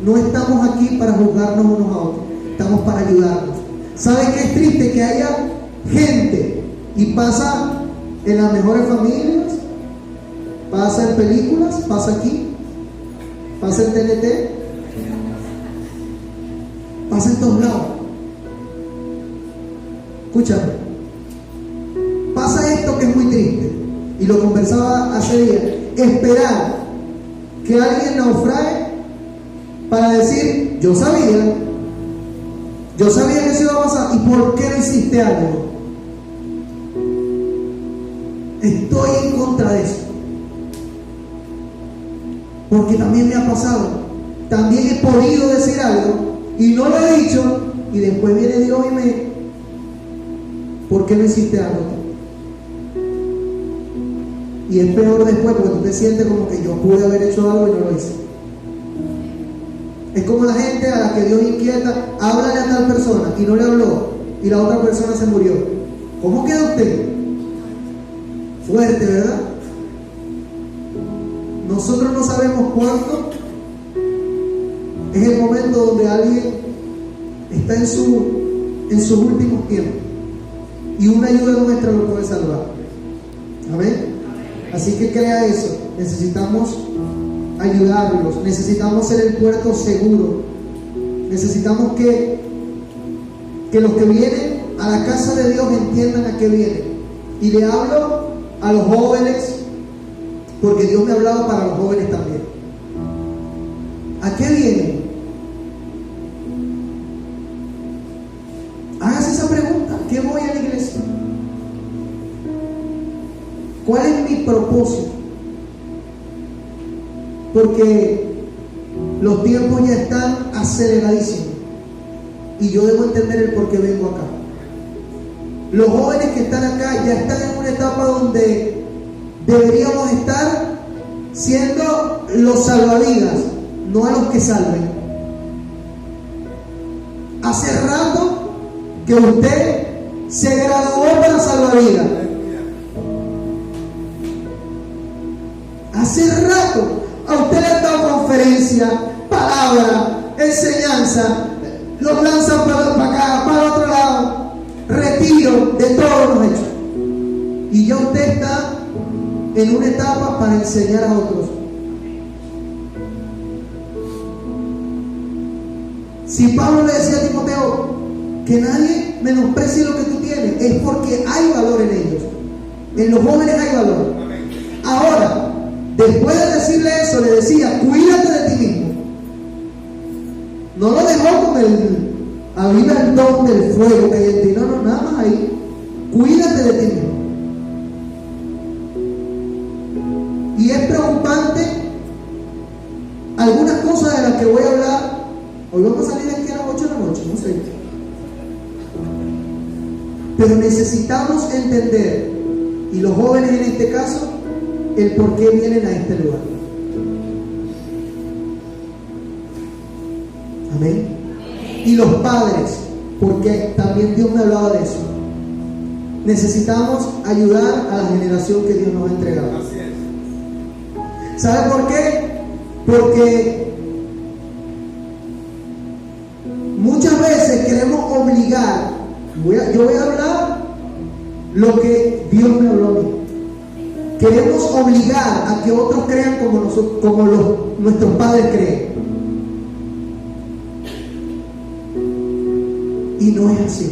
No estamos aquí para juzgarnos unos a otros, estamos para ayudarnos. ¿Saben qué es triste? Que haya gente, y pasa en las mejores familias, pasa en películas, pasa aquí, pasa en TNT, pasa en todos lados. Escúchame. Pasa esto esto que es muy triste, y lo conversaba hace días, esperar que alguien naufrague para decir, yo sabía que eso iba a pasar, ¿y por qué no hiciste algo? Estoy en contra de eso, porque también me ha pasado, también he podido decir algo y no lo he dicho, y después viene Dios y me, ¿por qué no hiciste algo? Y es peor después, porque tú te sientes como que yo pude haber hecho algo y no lo hice. Es como la gente a la que Dios inquieta, háblale a tal persona, y no le habló, y la otra persona se murió. ¿Cómo queda usted? Fuerte, ¿verdad? Nosotros no sabemos cuánto es el momento donde alguien está en sus últimos tiempos, y una ayuda nuestra lo puede salvar. Amén. Así que crea eso. Necesitamos ayudarlos, necesitamos ser el puerto seguro, necesitamos que los que vienen a la casa de Dios entiendan a qué vienen. Y le hablo a los jóvenes, porque Dios me ha hablado para los jóvenes también. ¿A qué vienen? Hágase esa pregunta. ¿Qué voy a la iglesia? ¿Cuál es mi propósito? Porque los tiempos ya están aceleradísimos y yo debo entender el por qué vengo acá. Los jóvenes que están acá ya están en una etapa donde deberíamos estar siendo los salvavidas, no a los que salven. Hace rato que usted se graduó para salvavidas. Hace rato a usted le han dado conferencia, palabra, enseñanza, los lanzan para acá, para otro lado, retiro, de todo lo hecho. Y ya usted está en una etapa para enseñar a otros. Si Pablo le decía a Timoteo que nadie menosprecie lo que tú tienes, es porque hay valor en ellos. En los jóvenes hay valor. Ahora, después de decirle eso, le decía, cuídate de ti mismo. No lo dejó con aviva el don del fuego que hay en ti. No, nada más ahí. Cuídate de ti mismo. Y es preocupante algunas cosas de las que voy a hablar. Hoy vamos a salir de aquí a las 8 de la noche, no sé. Pero necesitamos entender, y los jóvenes en este caso, el por qué vienen a este lugar. Amén. Y los padres, porque también Dios me hablaba de eso. Necesitamos ayudar a la generación que Dios nos ha entregado. ¿Sabe por qué? Porque muchas veces queremos obligar. Yo voy a hablar lo que Dios me habló a mí. Queremos obligar a que otros crean como nosotros, como nuestros padres creen. Y no es así.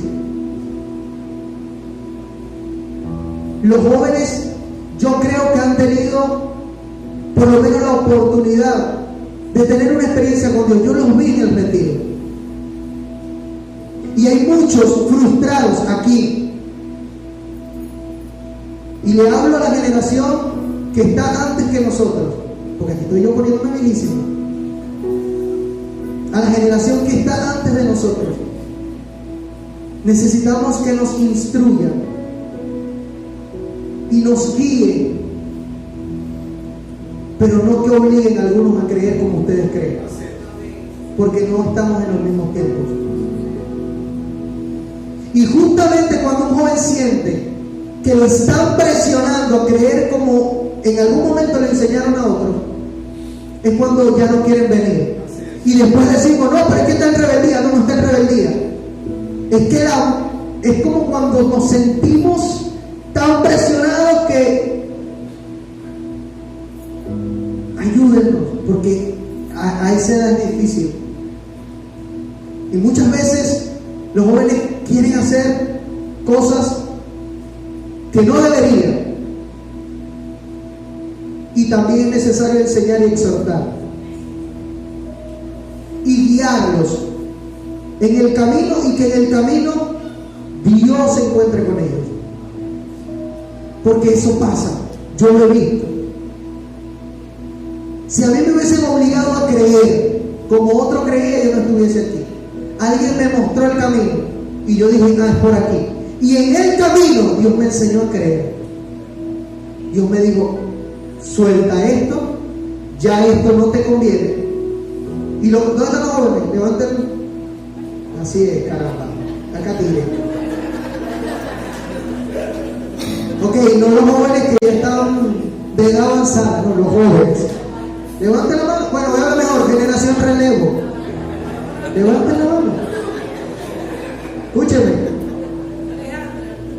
Los jóvenes, yo creo que han tenido por lo menos la oportunidad de tener una experiencia con Dios. Yo los vi en el retiro. Y hay muchos frustrados aquí. Y le hablo a la generación que está antes que nosotros, porque aquí estoy yo poniéndome milísimo. A la generación que está antes de nosotros. Necesitamos que nos instruyan y nos guíen, pero no que obliguen a algunos a creer como ustedes creen, porque no estamos en los mismos tiempos. Y justamente cuando un joven siente que lo están presionando a creer como en algún momento le enseñaron a otros, es cuando ya no quieren venir. Y después decimos, no, pero es que está en rebeldía. No está en rebeldía. Es que es como cuando nos sentimos tan presionados que ayúdennos, porque a esa edad es difícil. Y muchas veces los jóvenes quieren hacer cosas que no deberían. también es necesario enseñar y exhortar y guiarlos en el camino, y que en el camino Dios se encuentre con ellos, porque eso pasa, yo lo he visto. Si a mí me hubiesen obligado a creer como otro creía, yo no estuviese aquí. Alguien me mostró el camino y yo dije, es por aquí, y en el camino Dios me enseñó a creer. Dios me dijo, suelta esto, ya esto no te conviene. Y ¿dónde están los jóvenes? Levanten. Así es, caramba. Acá tire. Ok, no los jóvenes que ya estaban de edad avanzada, no, los jóvenes. Levanten la mano. Bueno, vean mejor, generación relevo. Levanten la mano. Escúcheme.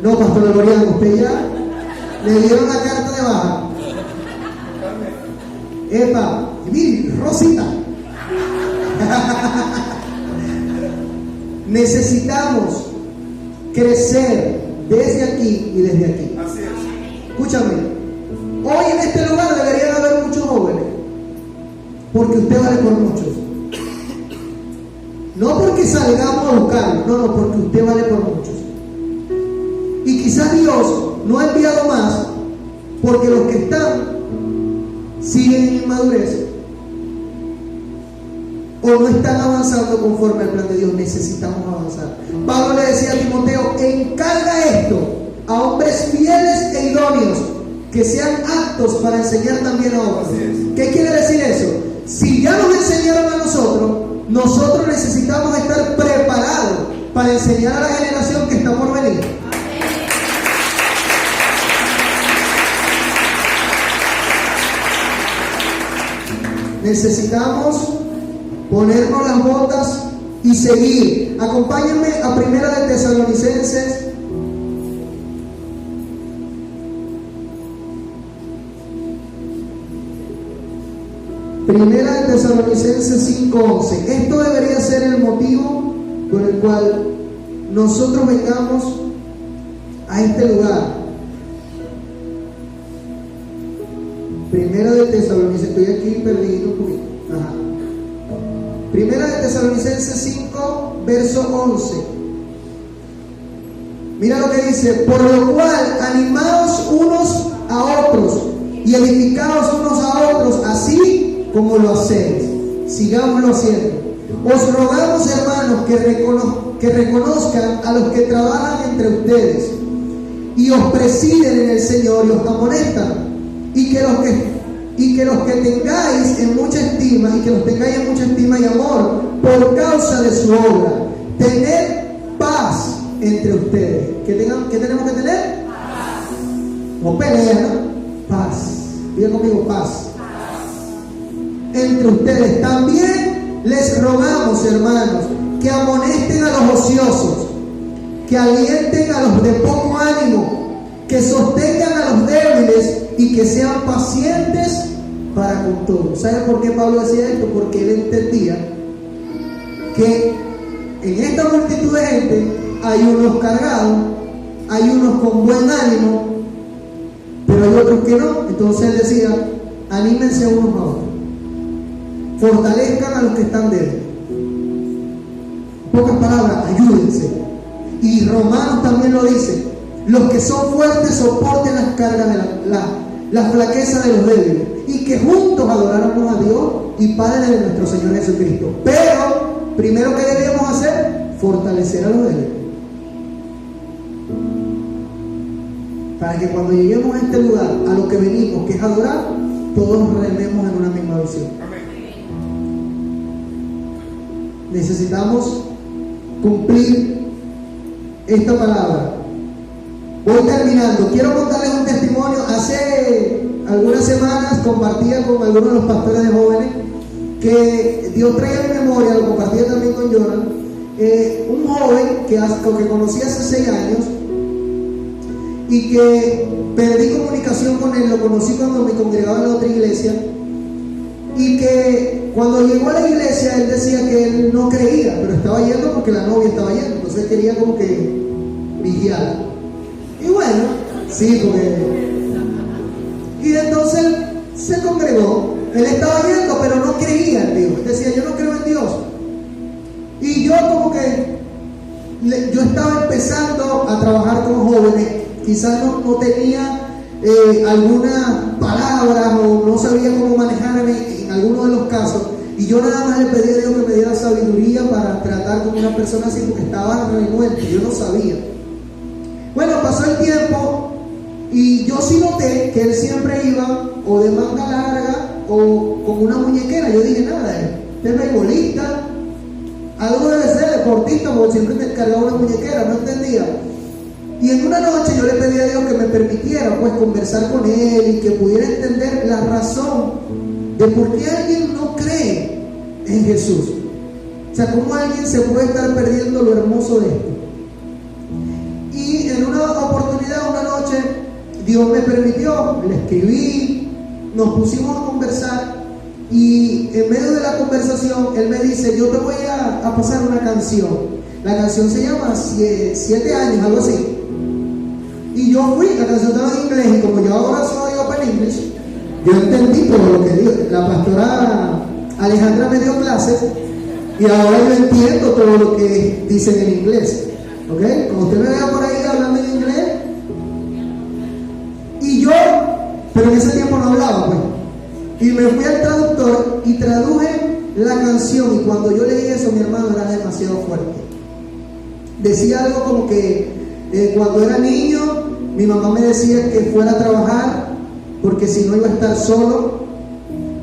No, Pastor Loriano, usted ya le dieron la carta de baja. Epa, y mire, Rosita. Necesitamos crecer desde aquí y desde aquí.
Así es.
Escúchame, hoy en este lugar deberían haber muchos jóvenes, porque usted vale por muchos. No porque salgamos a buscarlo, no, porque usted vale por muchos. Y quizás Dios no ha enviado más porque los que están siguen en inmadurez o no están avanzando conforme al plan de Dios. Necesitamos avanzar. Pablo le decía a Timoteo, encarga esto a hombres fieles e idóneos, que sean aptos para enseñar también a otros. ¿Qué quiere decir eso? Si ya nos enseñaron a nosotros necesitamos estar preparados para enseñar a la generación que está por venir. Necesitamos ponernos las botas y seguir. Acompáñenme a Primera de Tesalonicenses. Primera de Tesalonicenses 5:11. Esto debería ser el motivo por el cual nosotros vengamos a este lugar. Primera de Tesalonicenses, estoy aquí perdido un poquito. Ajá. Primera de Tesalonicenses 5, verso 11. Mira lo que dice: por lo cual, animaos unos a otros y edificaos unos a otros, así como lo hacéis. Sigámoslo haciendo. Os rogamos, hermanos, que reconozcan a los que trabajan entre ustedes y os presiden en el Señor y os amonestan, y que los que tengáis en mucha estima, y amor por causa de su obra. Tened paz entre ustedes. ¿Qué tenemos que tener? Paz. No pelea, ¿no? Paz. Diga conmigo, paz. Entre ustedes. También les rogamos, hermanos, que amonesten a los ociosos, que alienten a los de poco ánimo, que sostengan a los débiles y que sean pacientes para con todos. ¿Sabe por qué Pablo decía esto? Porque él entendía que en esta multitud de gente hay unos cargados, hay unos con buen ánimo, pero hay otros que no. Entonces él decía, anímense unos a otros, fortalezcan a los que están débiles. En pocas palabras, ayúdense. Y Romanos también lo dice: los que son fuertes soporten las cargas de la flaqueza de los débiles, y que juntos adoráramos a Dios y Padre de nuestro Señor Jesucristo. Pero primero, ¿qué debíamos hacer? Fortalecer a los débiles, para que cuando lleguemos a este lugar, a lo que venimos, que es adorar, todos nos rememos en una misma visión. Necesitamos cumplir esta palabra. Voy terminando. Quiero contarles un testimonio. Hace algunas semanas compartía con algunos de los pastores de jóvenes que Dios traía a mi memoria, lo compartía también con Jonathan, un joven que conocí hace 6 años y que perdí comunicación con él. Lo conocí cuando me congregaba en la otra iglesia, y que cuando llegó a la iglesia él decía que él no creía, pero estaba yendo porque la novia estaba yendo, entonces quería como que vigiar. Y bueno, sí, porque... Y entonces se creía en Dios. Decía, yo no creo en Dios. Y yo como que, yo estaba empezando a trabajar con jóvenes, quizás no tenía algunas palabras o no sabía cómo manejarme en algunos de los casos. Y yo nada más le pedí a Dios que me diera sabiduría para tratar con una persona así, porque estaba renuente, yo no sabía. Bueno, pasó el tiempo y yo sí noté que él siempre iba o de manga larga o con una muñequera. Yo dije, nada, este es beisbolista, algo debe ser deportista, porque siempre te cargaba una muñequera, no entendía. Y en una noche yo le pedí a Dios que me permitiera pues conversar con él y que pudiera entender la razón de por qué alguien no cree en Jesús. O sea, cómo alguien se puede estar perdiendo lo hermoso de esto. Y en una oportunidad, una noche, Dios me permitió, le escribí, nos pusimos a conversar y en medio de la conversación él me dice, yo te voy a pasar una canción. La canción se llama 7 años, algo así. Y yo fui, la canción estaba en inglés y como yo ahora soy Open English, yo entendí todo lo que dijo. La pastora Alejandra me dio clases y ahora yo entiendo todo lo que dicen en inglés. ¿Ok? Como usted me vea por ahí hablando en inglés. Y yo, pero en ese tiempo no hablaba, pues. Y me fui al traductor y traduje la canción. Y cuando yo leí eso, mi hermano, era demasiado fuerte. Decía algo como que cuando era niño, mi mamá me decía que fuera a trabajar porque si no iba a estar solo.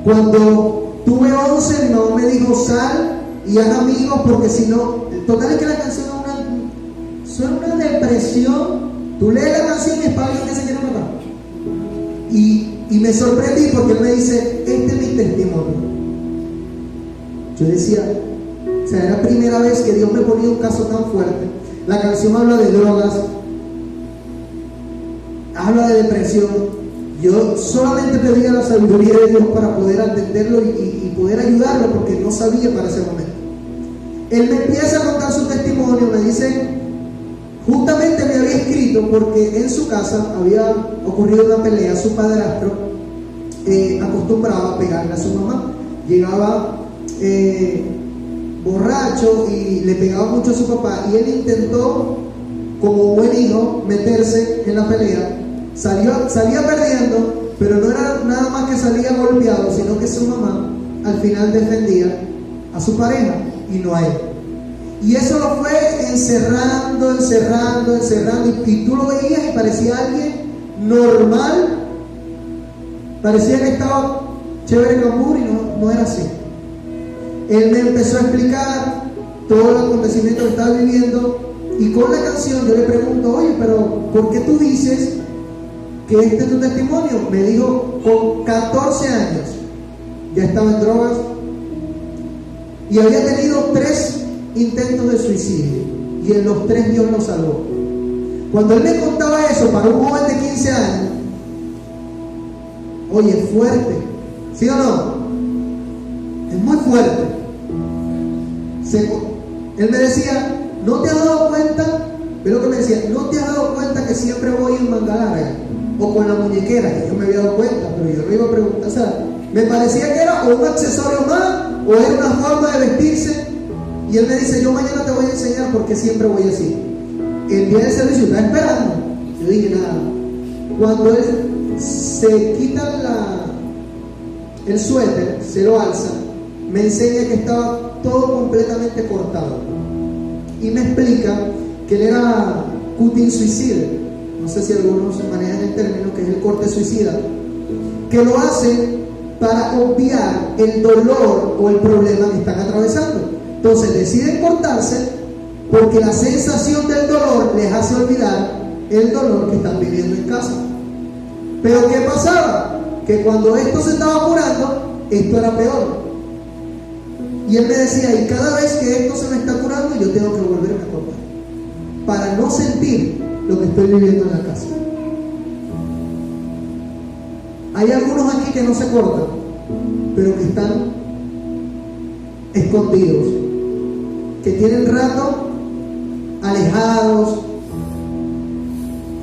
Cuando tuve 11, mi mamá me dijo, sal y haz amigos porque si no... Total es que la canción es una depresión. Tú lees la canción y es para alguien que se quiere matar. Y me sorprendí porque él me dice, este es mi testimonio. Yo decía, o sea, era la primera vez que Dios me ponía un caso tan fuerte. La canción habla de drogas, habla de depresión. Yo solamente pedía la sabiduría de Dios para poder entenderlo y poder ayudarlo, porque no sabía para ese momento. Él me empieza a contar su testimonio, me dice, justamente me había escrito porque en su casa había ocurrido una pelea. Su padrastro acostumbraba a pegarle a su mamá. Llegaba borracho y le pegaba mucho a su papá, y él intentó, como buen hijo, meterse en la pelea. Salía perdiendo, pero no era nada más que salía golpeado, sino que su mamá al final defendía a su pareja y no a él. Y eso lo fue encerrando, y tú lo veías y parecía alguien normal, parecía que estaba chévere cambur, y no era así. Él me empezó a explicar todo el acontecimiento que estaba viviendo, y con la canción yo le pregunto, oye, pero ¿por qué tú dices que este es tu testimonio? Me dijo, con 14 años ya estaba en drogas y había tenido 3 intentos de suicidio, y en los 3 Dios lo salvó. Cuando él me contaba eso para un joven de 15 años, oye, fuerte, ¿sí o no? Es muy fuerte. Él me decía, ¿no te has dado cuenta? Ve lo que me decía, ¿no te has dado cuenta que siempre voy en manga larga o con la muñequera? Que yo me había dado cuenta, pero yo no iba a preguntar. O sea, me parecía que era o un accesorio más o era una forma de vestirse. Y él me dice, yo mañana te voy a enseñar por qué siempre voy así. El día del servicio está esperando. Yo dije, nada. Cuando él se quita el suéter, se lo alza, me enseña que estaba todo completamente cortado. Y me explica que él era cutting suicide. No sé si algunos manejan el término, que es el corte suicida. Que lo hace para obviar el dolor o el problema que están atravesando. Entonces deciden cortarse porque la sensación del dolor les hace olvidar el dolor que están viviendo en casa. Pero ¿qué pasaba? Que cuando esto se estaba curando, esto era peor. Y él me decía, y cada vez que esto se me está curando, yo tengo que volverme a cortar para no sentir lo que estoy viviendo en la casa. Hay algunos aquí que no se cortan, pero que están escondidos, que tienen rato alejados,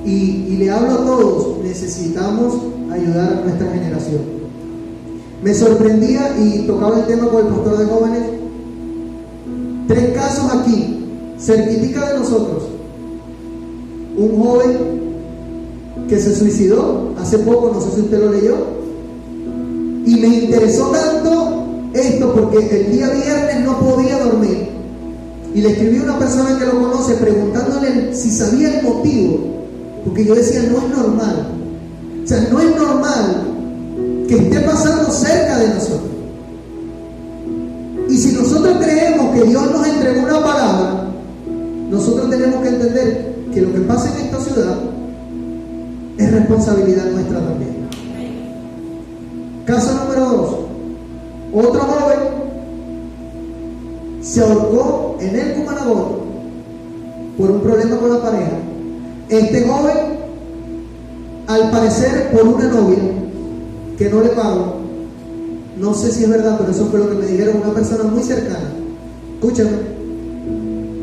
y le hablo a todos, necesitamos ayudar a nuestra generación. Me sorprendía y tocaba el tema con el pastor de jóvenes. 3 casos aquí, cerquitica de nosotros. Un joven que se suicidó hace poco, no sé si usted lo leyó, y me interesó tanto esto porque el día viernes no podía dormir y le escribí a una persona que lo conoce preguntándole si sabía el motivo, porque yo decía, no es normal, o sea, no es normal que esté pasando cerca de nosotros. Y si nosotros creemos que Dios nos entregó una palabra, nosotros tenemos que entender que lo que pasa en esta ciudad es responsabilidad nuestra también. Caso número 2. Otro joven se ahorcó en el Cumanagón por un problema con la pareja. Este joven, al parecer por una novia que no le pagó, no sé si es verdad, pero eso fue lo que me dijeron una persona muy cercana. Escúchame.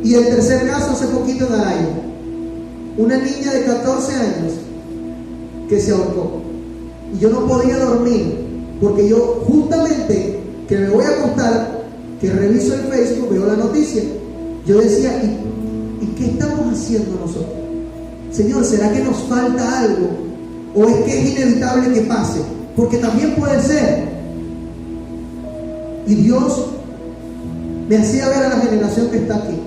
Y el tercer caso hace poquito en Araya, una niña de 14 años que se ahorcó. Y yo no podía dormir, porque yo justamente que me voy a acostar, que reviso el Facebook, veo la noticia, yo decía, ¿y qué estamos haciendo nosotros? Señor, ¿será que nos falta algo? ¿O es que es inevitable que pase? Porque también puede ser. Y Dios me hacía ver a la generación que está aquí,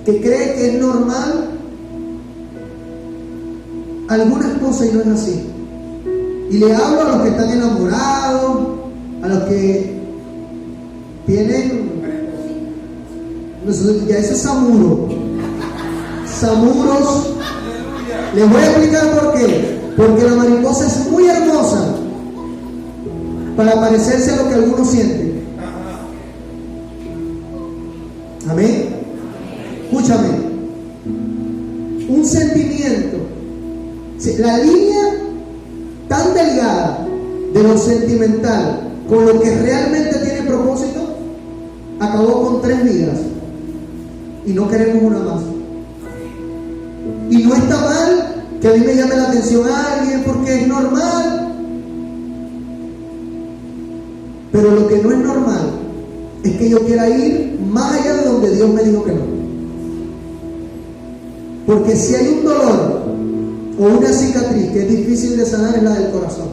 que cree que es normal algunas cosas y no es así. Y le hablo a los que están enamorados, a los que tienen, ya eso es samuro, samuros. Les voy a explicar por qué. Porque la mariposa es muy hermosa para parecerse a lo que algunos sienten. Amén. Escúchame. Un sentimiento, la línea tan delgada de lo sentimental con lo que realmente tiene propósito, acabó con 3 vidas y no queremos una más. Y no está mal que a mí me llame la atención a alguien porque es normal, pero lo que no es normal es que yo quiera ir más allá de donde Dios me dijo que no. Porque si hay un dolor o una cicatriz que es difícil de sanar, es la del corazón.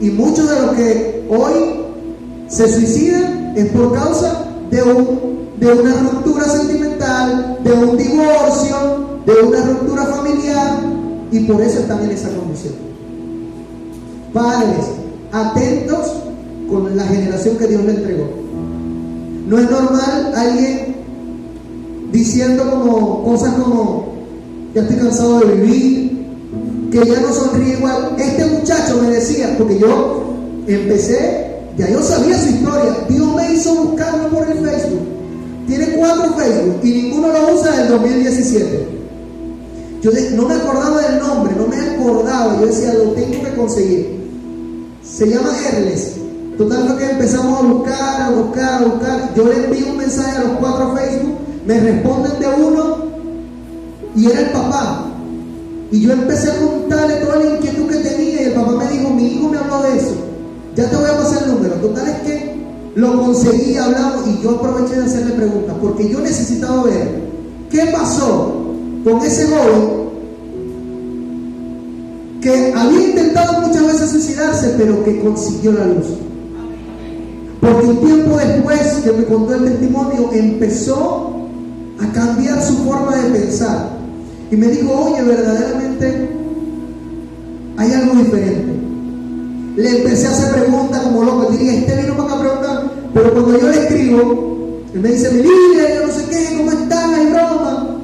Y muchos de los que hoy se suicidan es por causa de una ruptura sentimental, de un divorcio, de una ruptura familiar, y por eso están en esa condición. Padres, atentos con la generación que Dios le entregó. No es normal alguien diciendo cosas como ya estoy cansado de vivir, que ya no sonríe igual. Este muchacho me decía, porque yo empecé, ya yo sabía su historia, Dios me hizo buscarlo por el Facebook. Tiene 4 Facebook y ninguno lo usa desde el 2017. Yo no me acordaba del nombre, no me acordaba. Yo decía, lo tengo que conseguir. Se llama Erles. Total fue que empezamos a buscar. Yo le envío un mensaje a los 4 Facebook, me responden de uno y era el papá. Y yo empecé a contarle toda la inquietud que tenía y el papá me dijo, mi hijo me habló de eso. Ya te voy a pasar el número. Total es que lo conseguí, hablamos y yo aproveché de hacerle preguntas porque yo necesitaba ver qué pasó con ese joven que había intentado muchas veces suicidarse, pero que consiguió la luz. Porque un tiempo después que me contó el testimonio, empezó a cambiar su forma de pensar y me dijo, oye, verdaderamente hay algo diferente. Le empecé a hacer preguntas como loco. Él diría, este vino para acá a preguntar, pero cuando yo le escribo, él me dice, mi líder, yo no sé qué, ¿cómo están? Hay broma.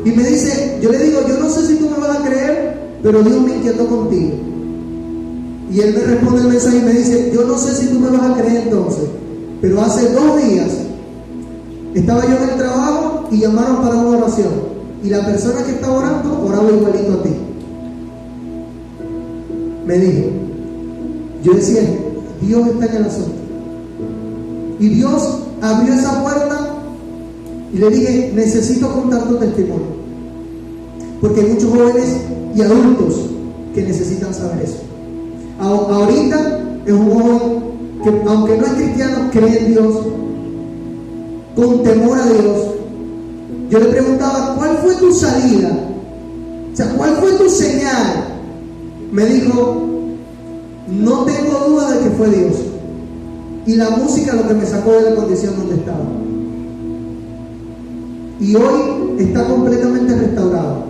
Y me dice, yo le digo, yo no sé si tú me vas a creer, pero Dios me inquietó contigo. Y él me responde el mensaje y me dice, yo no sé si tú me vas a creer entonces, pero hace 2 días estaba yo en el trabajo y llamaron para una oración. Y la persona que estaba orando, oraba igualito a ti. Me dijo. Yo decía, Dios está en el asunto. Y Dios abrió esa puerta y le dije, necesito contar tu testimonio. Porque hay muchos jóvenes y adultos que necesitan saber eso. Ahorita es un joven que, aunque no es cristiano, cree en Dios, con temor a Dios. Yo le preguntaba, ¿cuál fue tu salida? O sea, ¿cuál fue tu señal? Me dijo, no tengo duda de que fue Dios. Y la música lo que me sacó de la condición donde estaba. Y hoy está completamente restaurado.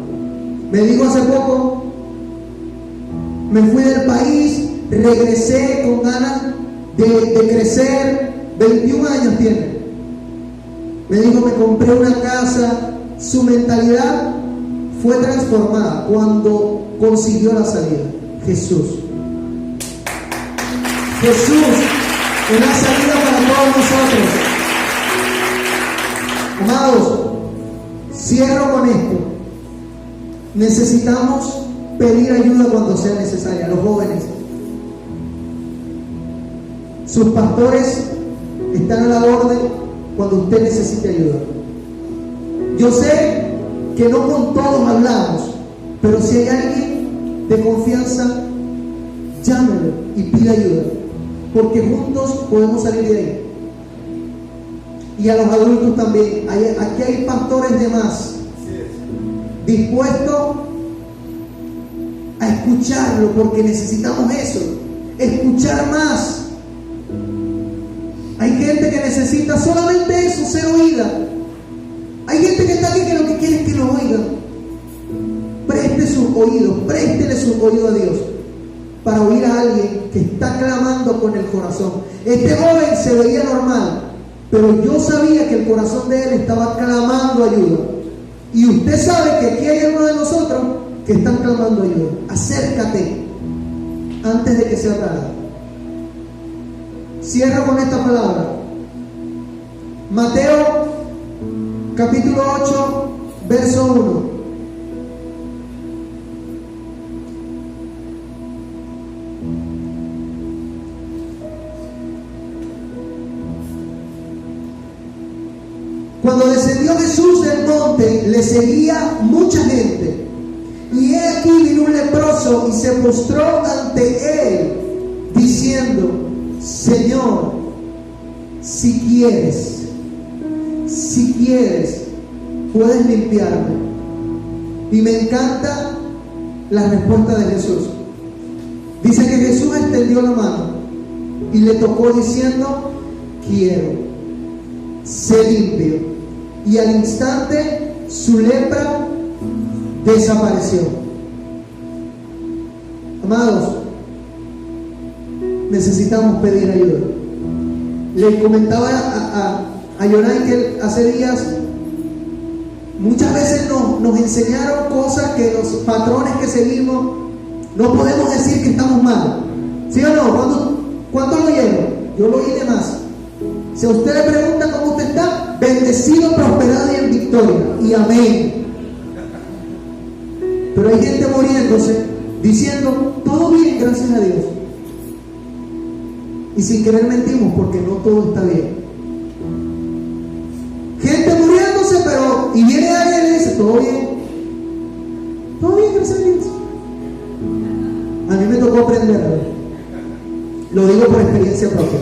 Me dijo hace poco, me fui del país, regresé con ganas de crecer. 21 años tiene. Me dijo, me compré una casa. Su mentalidad fue transformada cuando consiguió la salida. Jesús. Jesús es la salida para todos nosotros. Amados, cierro con esto. Necesitamos pedir ayuda cuando sea necesaria. Los jóvenes, sus pastores están a la orden cuando usted necesite ayuda. Yo sé que no con todos hablamos, pero si hay alguien de confianza, llámelo y pida ayuda, porque juntos podemos salir de ahí. Y a los adultos también. Aquí hay pastores de más, dispuestos a escucharlo, porque necesitamos eso, escuchar más. Hay gente que necesita solamente eso, ser oída. Hay gente que está aquí que lo que quiere es que lo oigan. Preste sus oídos, préstele sus oídos a Dios para oír a alguien que está clamando con el corazón. Este joven se veía normal, pero yo sabía que el corazón de él estaba clamando ayuda. Y usted sabe que aquí hay uno de nosotros que están clamando ayuda. Acércate antes de que sea tarde. Cierro con esta palabra. Mateo capítulo 8, verso 1. Cuando descendió Jesús del monte, le seguía mucha gente. Y he aquí vino un leproso y se postró ante él, diciendo: Señor, si quieres, puedes limpiarme. Y me encanta la respuesta de Jesús. Dice que Jesús extendió la mano y le tocó diciendo: quiero, sé limpio. Y al instante su lepra desapareció. Amados, necesitamos pedir ayuda. Le comentaba a Yonay que hace días muchas veces nos enseñaron cosas que los patrones que seguimos no podemos decir que estamos mal. ¿Sí o no? ¿Cuánto lo oyeron? Yo lo oí de más. Si a usted le pregunta cómo usted está, bendecido, prosperado y en victoria. Y amén. Pero hay gente muriéndose diciendo: todo bien, gracias a Dios. Y sin querer mentimos, porque no todo está bien. Gente muriéndose, pero y viene alguien y le dice: todo bien, gracias a Dios. A mí me tocó aprenderlo. Lo digo por experiencia propia.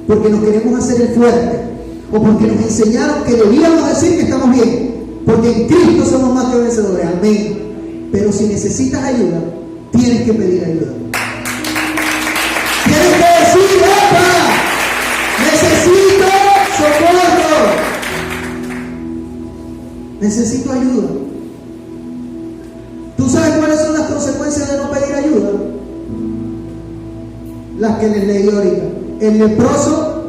Porque nos queremos hacer el fuerte, o porque nos enseñaron que debíamos decir que estamos bien, porque en Cristo somos más que vencedores. Amén. Pero si necesitas ayuda, tienes que pedir ayuda. Tienes que decir: ¡opa! Necesito socorro, necesito ayuda. ¿Tú sabes cuáles son las consecuencias de no pedir ayuda? Las que les leí ahorita. El leproso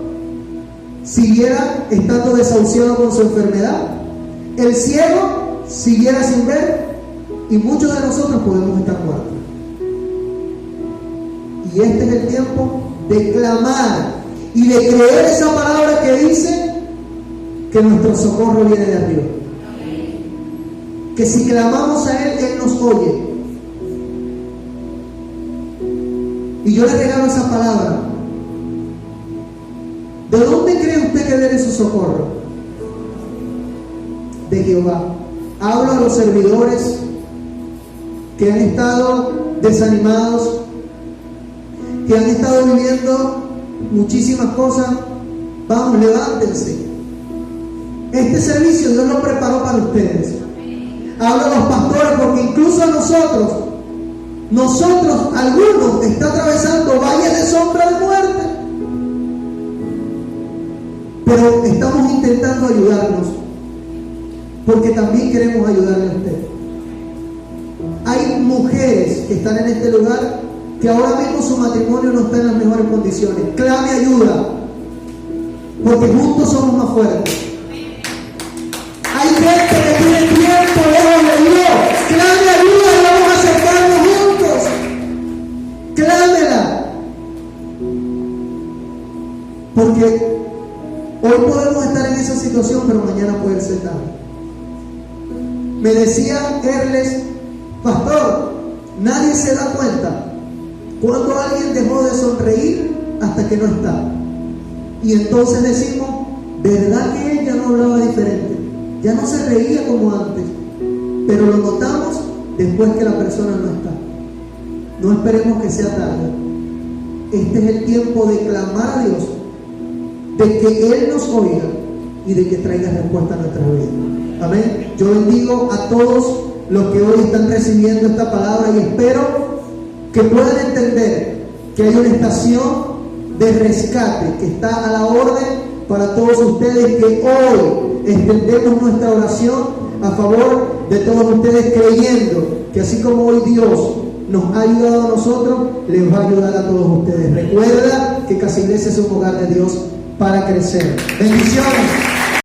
siguiera estando desahuciado con su enfermedad, el ciego siguiera sin ver, y muchos de nosotros podemos estar muertos. Y este es el tiempo de clamar y de creer esa palabra que dice que nuestro socorro viene de arriba. Que si clamamos a Él, Él nos oye. Y yo le regalo esa palabra. ¿De dónde cree usted que viene su socorro? De Jehová. Hablo a los servidores que han estado desanimados, que han estado viviendo muchísimas cosas, vamos, levántense. Este servicio Dios lo preparó para ustedes. Hablo a los pastores, porque incluso a nosotros, algunos están atravesando valles de sombra de muerte, pero estamos intentando ayudarnos, porque también queremos ayudarle a usted. Hay mujeres que están en este lugar que ahora mismo su matrimonio no está en las mejores condiciones. Clame ayuda, porque juntos somos más fuertes. Hay gente que tiene tiempo lejos de Dios. Clame ayuda y vamos a acercarnos juntos. Clámela. Porque hoy podemos estar en esa situación, pero mañana puede ser tarde. Me decía Erles, pastor, nadie se da cuenta cuando alguien dejó de sonreír hasta que no está. Y entonces decimos, ¿verdad que él ya no hablaba diferente? Ya no se reía como antes. Pero lo notamos después que la persona no está. No esperemos que sea tarde. Este es el tiempo de clamar a Dios, de que Él nos oiga y de que traiga respuesta a nuestra vida. Amén. Yo bendigo a todos los que hoy están recibiendo esta palabra y espero que puedan entender que hay una estación de rescate que está a la orden para todos ustedes, que hoy extendemos nuestra oración a favor de todos ustedes, creyendo que así como hoy Dios nos ha ayudado a nosotros, les va a ayudar a todos ustedes. Recuerda que Casa Iglesia es un hogar de Dios para crecer. Bendiciones.